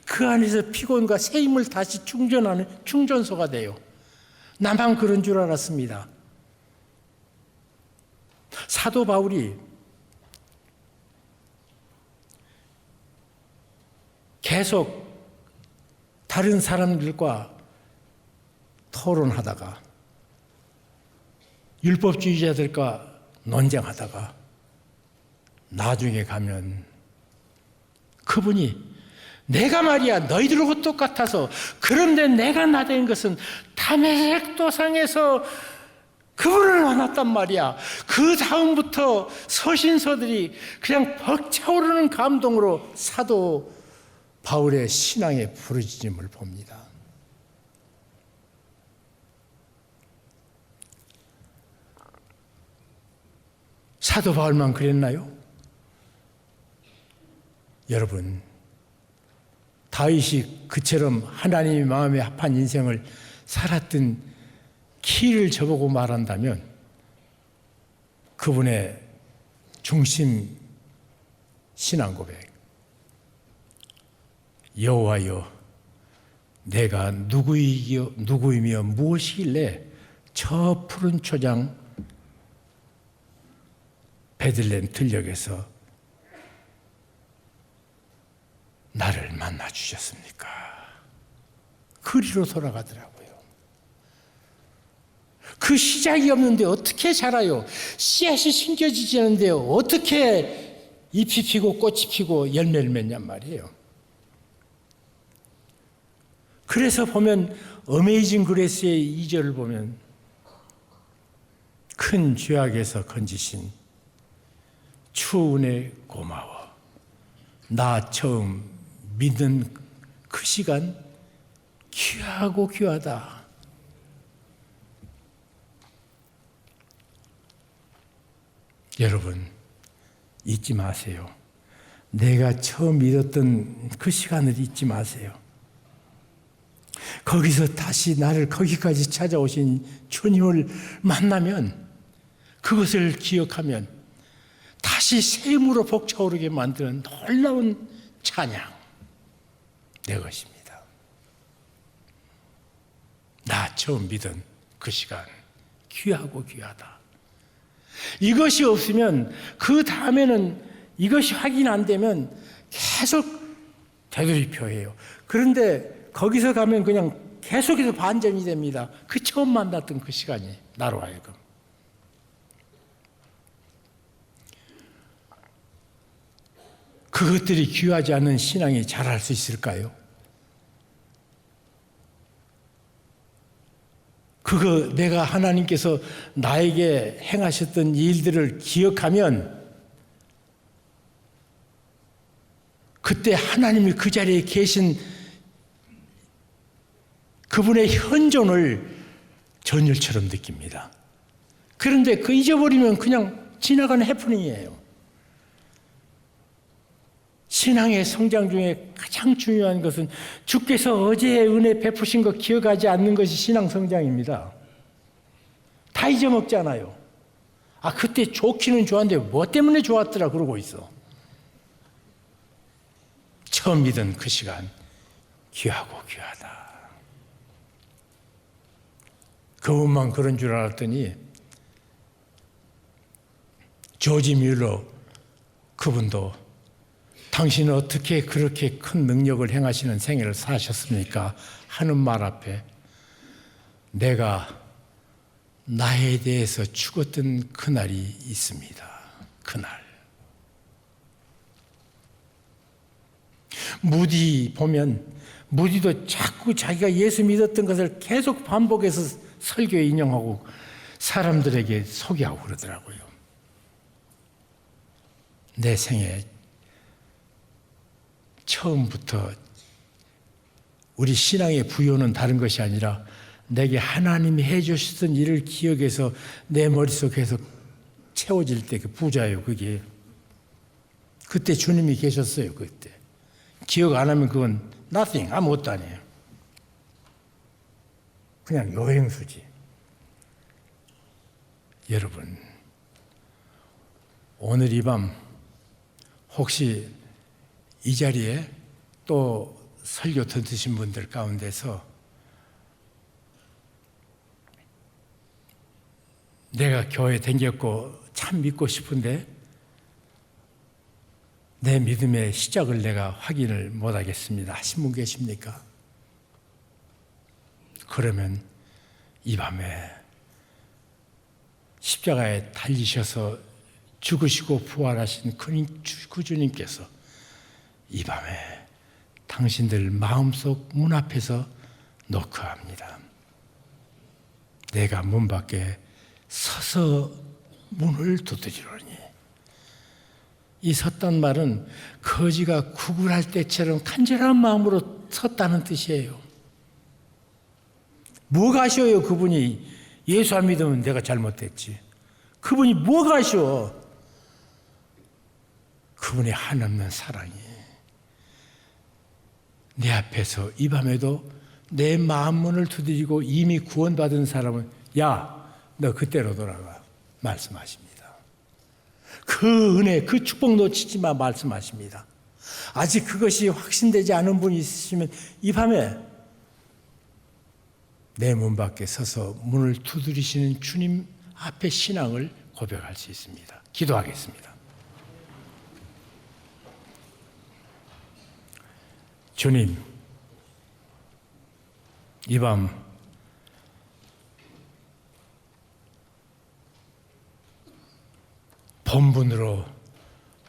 A: 그 안에서 피곤과 새 힘을 다시 충전하는 충전소가 돼요. 나만 그런 줄 알았습니다. 사도 바울이 계속 다른 사람들과 토론하다가 율법주의자들과 논쟁하다가 나중에 가면 그분이 내가 말이야 너희들하고 똑같아서, 그런데 내가 나된 것은 다메섹 도상에서 그분을 만났단 말이야. 그 다음부터 서신서들이 그냥 벅차오르는 감동으로 사도 바울의 신앙에 부르짖음을 봅니다. 사도 바울만 그랬나요? 여러분, 다윗이 그처럼 하나님의 마음에 합한 인생을 살았던 키를 저보고 말한다면 그분의 중심 신앙 고백, 여호와여 내가 누구이며 무엇이길래 저 푸른 초장 베들레헴 들녘에서 나를 만나 주셨습니까? 그리로 돌아가더라고요. 그 시작이 없는데 어떻게 자라요? 씨앗이 심겨지지 않는데 어떻게 잎이 피고 꽃이 피고 열매를 맺냔 말이에요. 그래서 보면 어메이징 그레이스의 2절을 보면 큰 죄악에서 건지신 주 은혜 고마워. 나 처음 믿는 그 시간 귀하고 귀하다. 여러분 잊지 마세요. 내가 처음 믿었던 그 시간을 잊지 마세요. 거기서 다시 나를 거기까지 찾아오신 주님을 만나면 그것을 기억하면 다시 샘으로 벅차오르게 만드는 놀라운 찬양 내 것입니다. 나 처음 믿은 그 시간 귀하고 귀하다. 이것이 없으면 그 다음에는 이것이 확인 안 되면 계속 되돌이표해요. 그런데 거기서 가면 그냥 계속해서 반전이 됩니다. 그 처음 만났던 그 시간이 나로 하여금. 그것들이 귀하지 않은 신앙이 자랄 수 있을까요? 그거 내가 하나님께서 나에게 행하셨던 일들을 기억하면 그때 하나님이 그 자리에 계신 그분의 현존을 전율처럼 느낍니다. 그런데 그 잊어버리면 그냥 지나가는 해프닝이에요. 신앙의 성장 중에 가장 중요한 것은 주께서 어제의 은혜 베푸신 거 기억하지 않는 것이 신앙 성장입니다. 다 잊어먹잖아요. 아, 그때 좋기는 좋았는데 뭐 때문에 좋았더라 그러고 있어. 처음 믿은 그 시간 귀하고 귀하다. 그분만 그런 줄 알았더니 조지 뮬러 그분도 당신은 어떻게 그렇게 큰 능력을 행하시는 생애를 사셨습니까? 하는 말 앞에 내가 나에 대해서 죽었던 그날이 있습니다. 그날. 무디 보면 무디도 자꾸 자기가 예수 믿었던 것을 계속 반복해서 설교에 인용하고 사람들에게 소개하고 그러더라고요. 내 생애 처음부터 우리 신앙의 부요는 다른 것이 아니라 내게 하나님이 해주셨던 일을 기억해서 내 머릿속에서 채워질 때 그 부자예요. 그게 그때 주님이 계셨어요. 그때 기억 안 하면 그건 nothing, 아무것도 아니에요. 그냥 여행수지. 여러분 오늘 이 밤 혹시 이 자리에 또 설교 듣으신 분들 가운데서 내가 교회 다녔고 참 믿고 싶은데 내 믿음의 시작을 내가 확인을 못하겠습니다 하신 분 계십니까? 그러면 이 밤에 십자가에 달리셔서 죽으시고 부활하신 그 주님께서 이 밤에 당신들 마음속 문 앞에서 노크합니다. 내가 문 밖에 서서 문을 두드리노니. 이 섰단 말은 거지가 구걸할 때처럼 간절한 마음으로 섰다는 뜻이에요. 뭐가 아쉬워요? 그분이 예수 안 믿으면 내가 잘못됐지. 그분이 뭐가 아쉬워? 그분의 한없는 사랑이 내 앞에서 이 밤에도 내 마음 문을 두드리고 이미 구원받은 사람은 야, 너 그때로 돌아가 말씀하십니다. 그 은혜, 그 축복 놓치지 마 말씀하십니다. 아직 그것이 확신되지 않은 분이 있으시면 이 밤에 내 문 밖에 서서 문을 두드리시는 주님 앞에 신앙을 고백할 수 있습니다. 기도하겠습니다. 주님, 이 밤 본분으로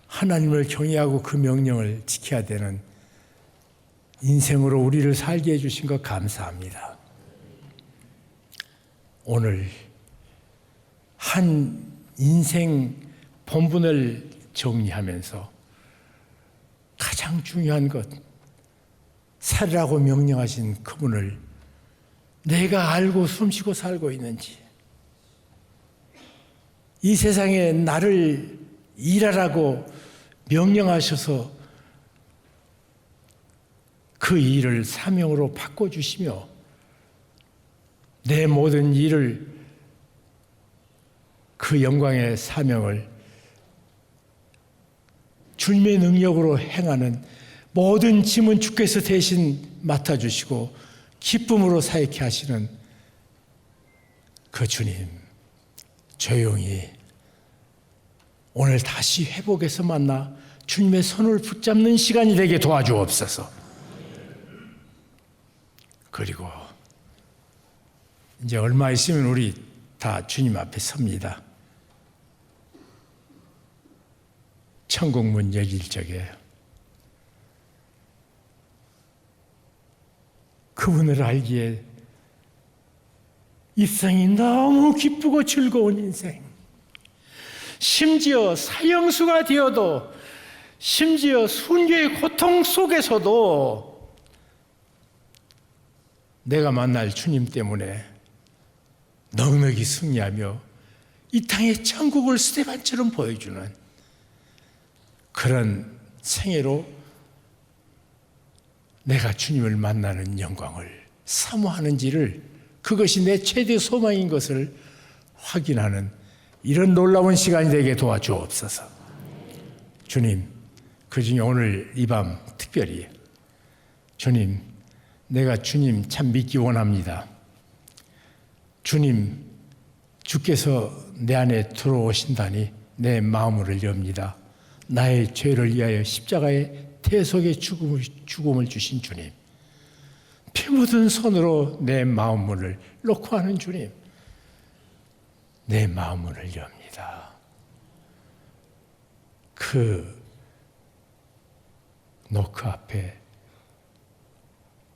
A: 하나님을 경외하고 그 명령을 지켜야 되는 인생으로 우리를 살게 해주신 것 감사합니다. 오늘 한 인생 본분을 정리하면서 가장 중요한 것, 살으라고 명령하신 그분을 내가 알고 숨쉬고 살고 있는지, 이 세상에 나를 일하라고 명령하셔서 그 일을 사명으로 바꿔주시며 내 모든 일을, 그 영광의 사명을 주님의 능력으로 행하는 모든 짐은 주께서 대신 맡아주시고 기쁨으로 사역케 하시는 그 주님, 조용히 오늘 다시 회복해서 만나 주님의 손을 붙잡는 시간이 되게 도와주옵소서. 그리고 이제 얼마 있으면 우리 다 주님 앞에 섭니다. 천국문 열릴 적에 그분을 알기에 일생이 너무 기쁘고 즐거운 인생, 심지어 사형수가 되어도, 심지어 순교의 고통 속에서도 내가 만날 주님 때문에 넉넉히 승리하며 이 땅의 천국을 스테반처럼 보여주는 그런 생애로 내가 주님을 만나는 영광을 사모하는지를, 그것이 내 최대 소망인 것을 확인하는 이런 놀라운 시간이 되게 도와주옵소서. 주님, 그중에 오늘 이 밤 특별히 주님, 내가 주님 참 믿기 원합니다. 주님, 주께서 내 안에 들어오신다니 내 마음을 엽니다. 나의 죄를 위하여 십자가의 대속의 죽음을 주신 주님, 피 묻은 손으로 내 마음문을 놓고 하는 주님, 내 마음문을 엽니다. 그 노크 앞에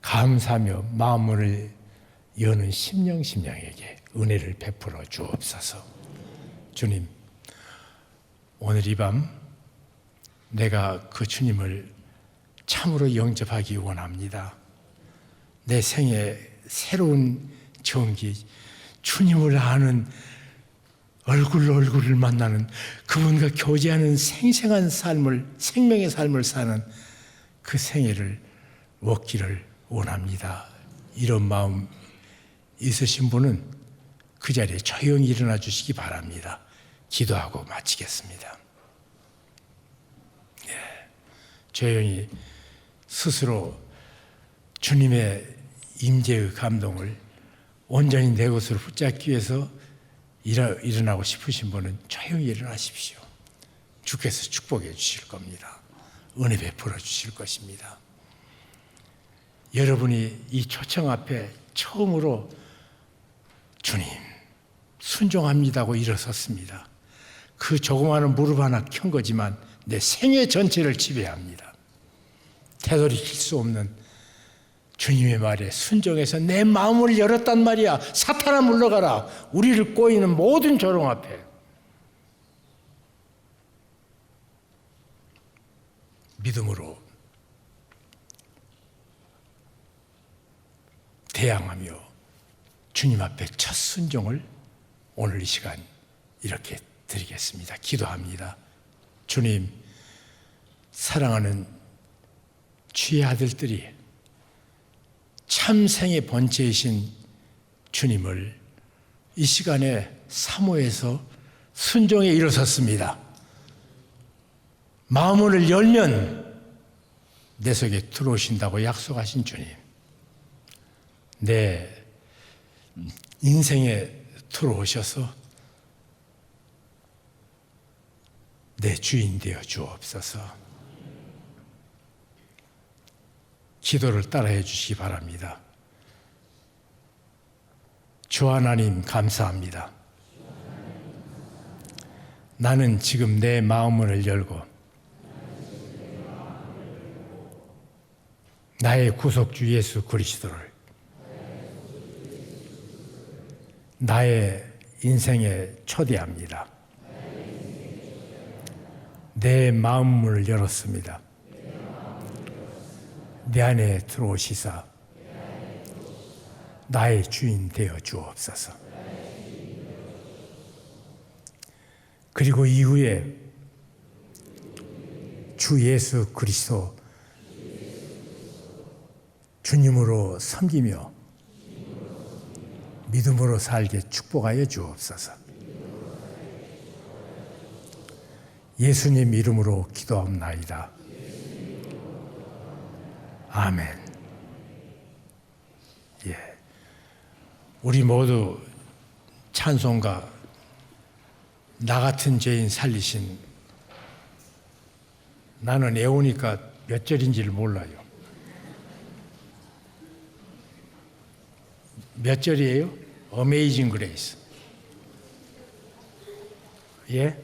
A: 감사하며 마음문을 여는 심령에게 은혜를 베풀어 주옵소서. 주님, 오늘 이 밤 내가 그 주님을 참으로 영접하기 원합니다. 내 생에 새로운 정기, 주님을 아는, 얼굴을 만나는, 그분과 교제하는 생생한 삶을, 생명의 삶을 사는 그 생애를 얻기를 원합니다. 이런 마음 있으신 분은 그 자리에 조용히 일어나 주시기 바랍니다. 기도하고 마치겠습니다. 조용히 스스로 주님의 임재의 감동을 온전히 내 것으로 붙잡기 위해서 일어나고 싶으신 분은 조용히 일어나십시오. 주께서 축복해 주실 겁니다. 은혜 베풀어 주실 것입니다. 여러분이 이 초청 앞에 처음으로 주님 순종합니다고 일어섰습니다. 그 조그마한 무릎 하나 켠 거지만 내 생애 전체를 지배합니다. 되돌이킬 수 없는 주님의 말에 순종해서 내 마음을 열었단 말이야. 사탄아 물러가라. 우리를 꼬이는 모든 조롱 앞에 믿음으로 대항하며 주님 앞에 첫 순종을 오늘 이 시간 이렇게 드리겠습니다. 기도합니다. 주님, 사랑하는 주의 아들들이 참생의 본체이신 주님을 이 시간에 사모해서 순종에 일어섰습니다. 마음을 열면 내 속에 들어오신다고 약속하신 주님, 내 인생에 들어오셔서 내 주인 되어 주옵소서. 기도를 따라해 주시기 바랍니다. 주 하나님 감사합니다. 나는 지금 내 마음을 열고 나의 구속주 예수 그리스도를 나의 인생에 초대합니다. 내 마음을 열었습니다. 내 안에 들어오시사 나의 주인 되어 주옵소서. 그리고 이후에 주 예수 그리스도 주님으로 섬기며 믿음으로 살게 축복하여 주옵소서. 예수님 이름으로 기도합나이다. 아멘. 예, 우리 모두 찬송가 나 같은 죄인 살리신, 나는 애우니까 몇 절인지를 몰라요. 몇 절이에요? Amazing Grace. 예?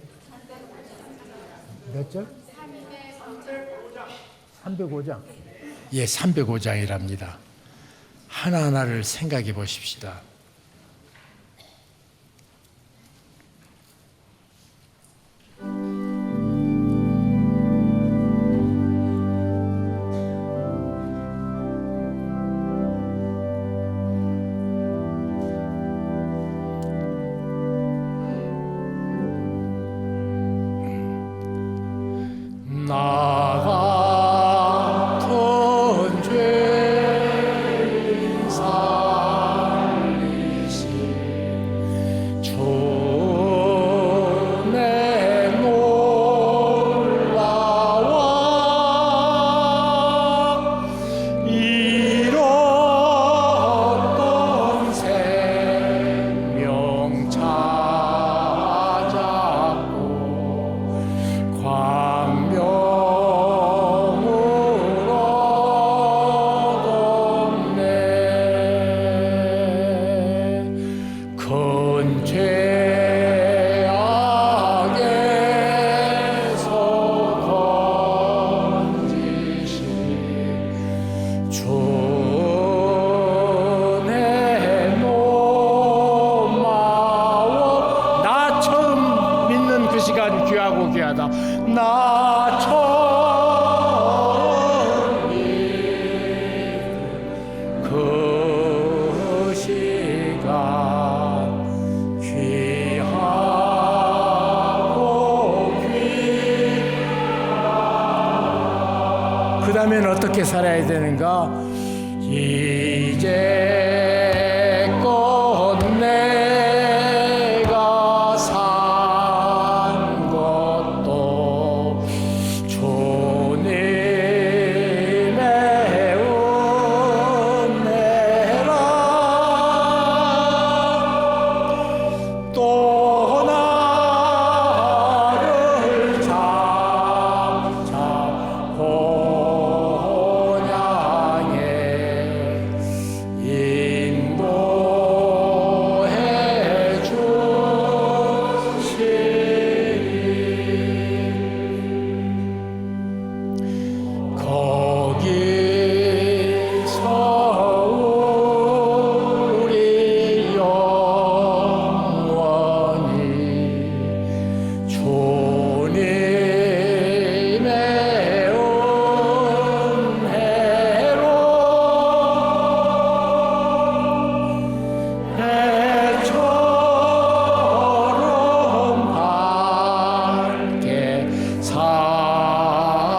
A: 몇 절? 305장. 예, 305장이랍니다. 하나하나를 생각해 보십시다. 나 같은 죄인 살리신 주 내 놀라와 잃었던 생명 찾았고 큰 죄악에서 건지신 주 내 노마워. 나 처음 믿는 그 시간 귀하고 귀하다. 나 처음 믿는 그 시간 그 다음에는 어떻게 살아야 되는가? 이제껏 내가 산 것도 주님의 은혜라. 또 나를 장차 본향에 인도해 주시니 거기서 우리 영원히 주님의 은혜로 해처럼 밝게 살면서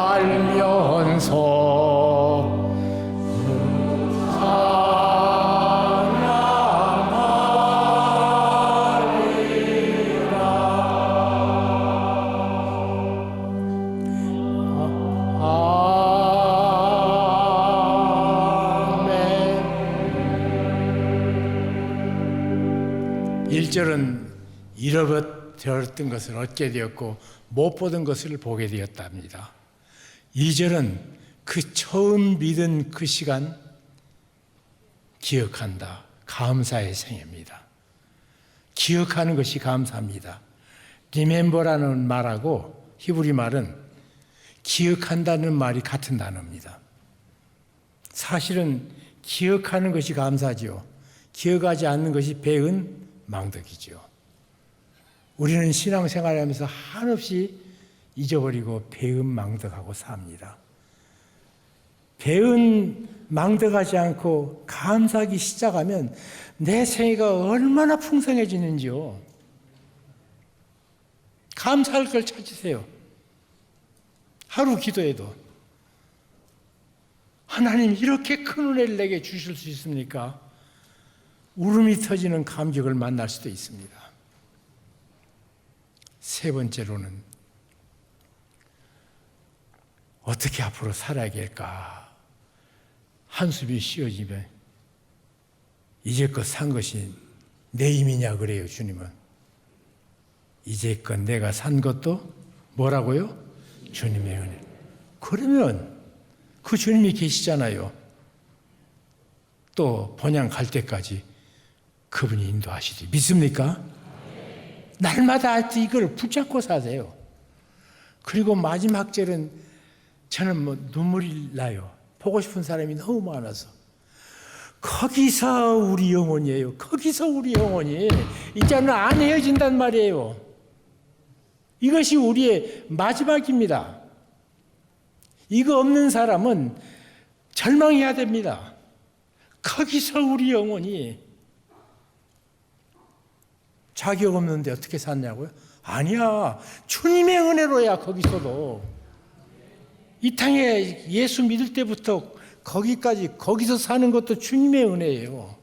A: 아멘. 1절은 잃어버렸던 것을 얻게 되었고 못 보던 것을 보게 되었답니다. 2절은 그 처음 믿은 그 시간 기억한다. 감사의 생애입니다. 기억하는 것이 감사합니다. remember라는 말하고 히브리 말은 기억한다는 말이 같은 단어입니다. 사실은 기억하는 것이 감사지요. 기억하지 않는 것이 배은 망덕이죠. 우리는 신앙생활하면서 한없이 잊어버리고 배은 망덕하고 삽니다. 배은 망덕하지 않고 감사하기 시작하면 내 생애가 얼마나 풍성해지는지요. 감사할 걸 찾으세요. 하루 기도해도 하나님 이렇게 큰 은혜를 내게 주실 수 있습니까? 울음이 터지는 감격을 만날 수도 있습니다. 세 번째로는 어떻게 앞으로 살아야 할까? 한숨이 쉬어지면 이제껏 산 것이 내 힘이냐 그래요, 주님은. 이제껏 내가 산 것도 뭐라고요? 주님의 은혜. 그러면 그 주님이 계시잖아요. 또 본향 갈 때까지 그분이 인도하시리. 믿습니까? 날마다 이걸 붙잡고 사세요. 그리고 마지막 절은 저는 눈물이 나요. 보고 싶은 사람이 너무 많아서. 거기서 우리 영혼이에요. 거기서 우리 영혼이 이제는 안 헤어진단 말이에요. 이것이 우리의 마지막입니다. 이거 없는 사람은 절망해야 됩니다. 거기서 우리 영혼이 자격 없는데 어떻게 샀냐고요? 아니야. 주님의 은혜로야 거기서도. 이 땅에 예수 믿을 때부터 거기까지 거기서 사는 것도 주님의 은혜예요.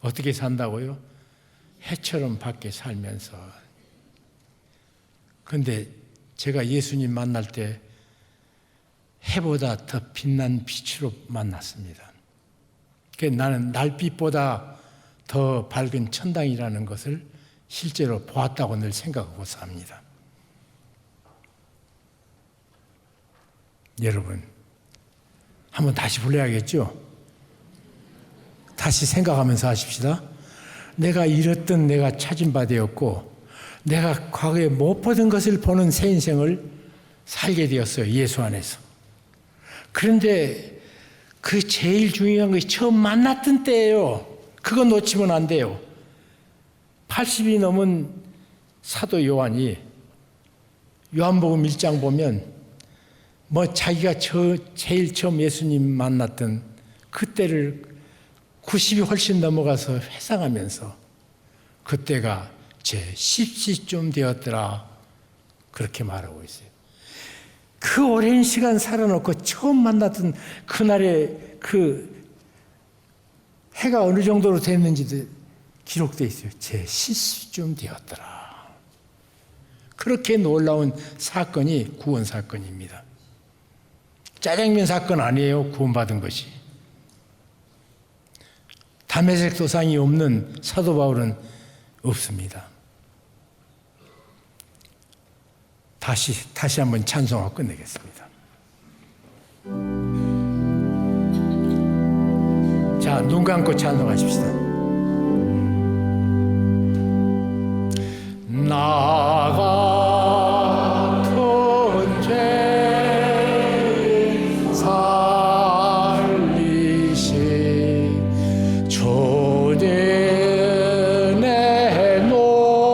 A: 어떻게 산다고요? 해처럼 밖에 살면서. 그런데 제가 예수님 만날 때 해보다 더 빛난 빛으로 만났습니다. 나는 날빛보다 더 밝은 천당이라는 것을 실제로 보았다고 늘 생각하고 삽니다. 여러분, 한번 다시 불러야겠죠? 다시 생각하면서 하십시다. 내가 잃었던 내가 찾은 바 되었고 내가 과거에 못 보던 것을 보는 새 인생을 살게 되었어요. 예수 안에서. 그런데 그 제일 중요한 것이 처음 만났던 때예요. 그거 놓치면 안 돼요. 80이 넘은 사도 요한이 요한복음 1장 보면 자기가 제일 처음 예수님 만났던 그때를 90이 훨씬 넘어가서 회상하면서 그때가 제 10시쯤 되었더라 그렇게 말하고 있어요. 그 오랜 시간 살아놓고 처음 만났던 그날의 그 해가 어느 정도로 됐는지도 기록되어 있어요. 제 10시쯤 되었더라. 그렇게 놀라운 사건이 구원 사건입니다. 짜장면 사건 아니에요. 구원받은 것이. 다메섹 도상이 없는 사도 바울은 없습니다. 다시 한번 찬송하고 끝내겠습니다. 자, 눈 감고 찬송하십시다. 나 같은 죄 살리신 주님의 놀라워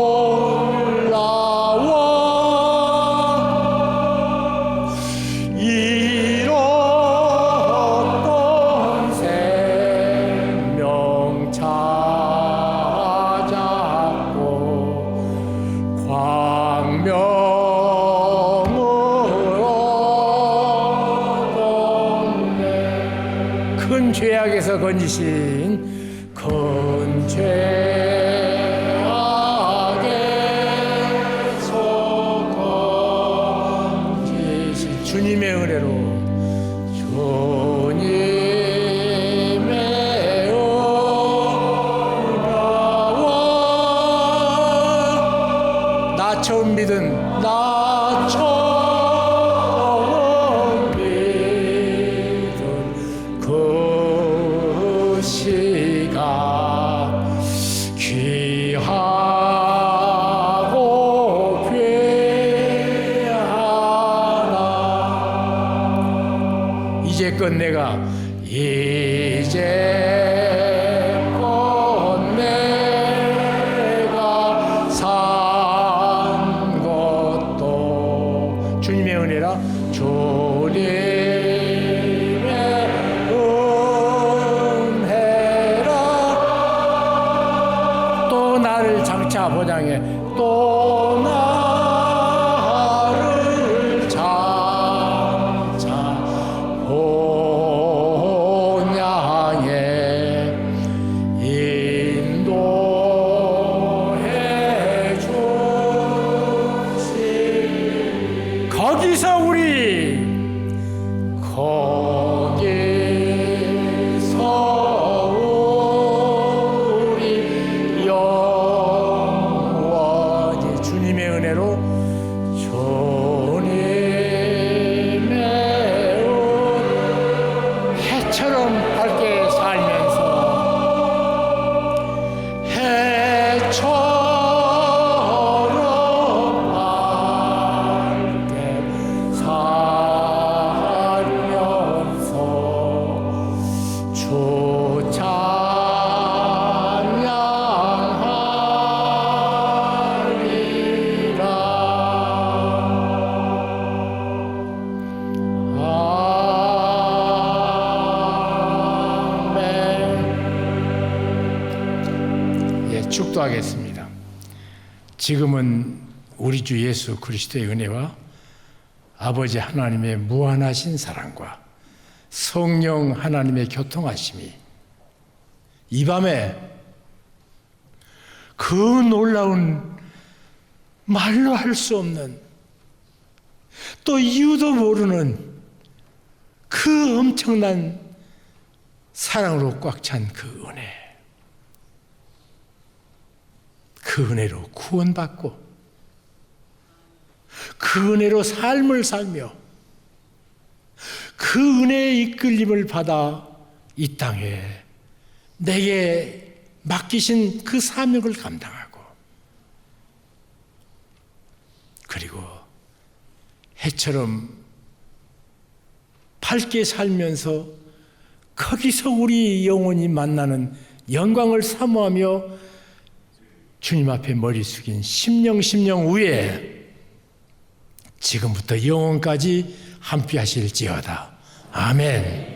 A: 잃었던 생명 찾았고 광명을 얻었네. 큰 죄악에서 건지신 큰 죄악에서 건지신 주님의 은혜로 주님의 은혜와 나 처음 믿은 그 시각 귀한 이제껏 내가 산 것도 주님의 은혜라. 주님의 은혜라. 또 나를 장차 보장해. 또 나를 장차 본향에 인도해 주시. 거기서 우리 영원히 주님의 은혜로 해처럼 밝게 살면서 해처럼 밝게 살면서 주 축도하겠습니다. 지금은 우리 주 예수 그리스도의 은혜와 아버지 하나님의 무한하신 사랑과 성령 하나님의 교통하심이 이 밤에 그 놀라운 말로 할 수 없는 또 이유도 모르는 그 엄청난 사랑으로 꽉 찬 그 은혜, 그 은혜로 구원받고 그 은혜로 삶을 살며 그 은혜의 이끌림을 받아 이 땅에 내게 맡기신 그 사명을 감당하고 그리고 해처럼 밝게 살면서 거기서 우리 영혼이 만나는 영광을 사모하며 주님 앞에 머리 숙인 심령 후에 지금부터 영원까지 함께 하실지어다. 아멘.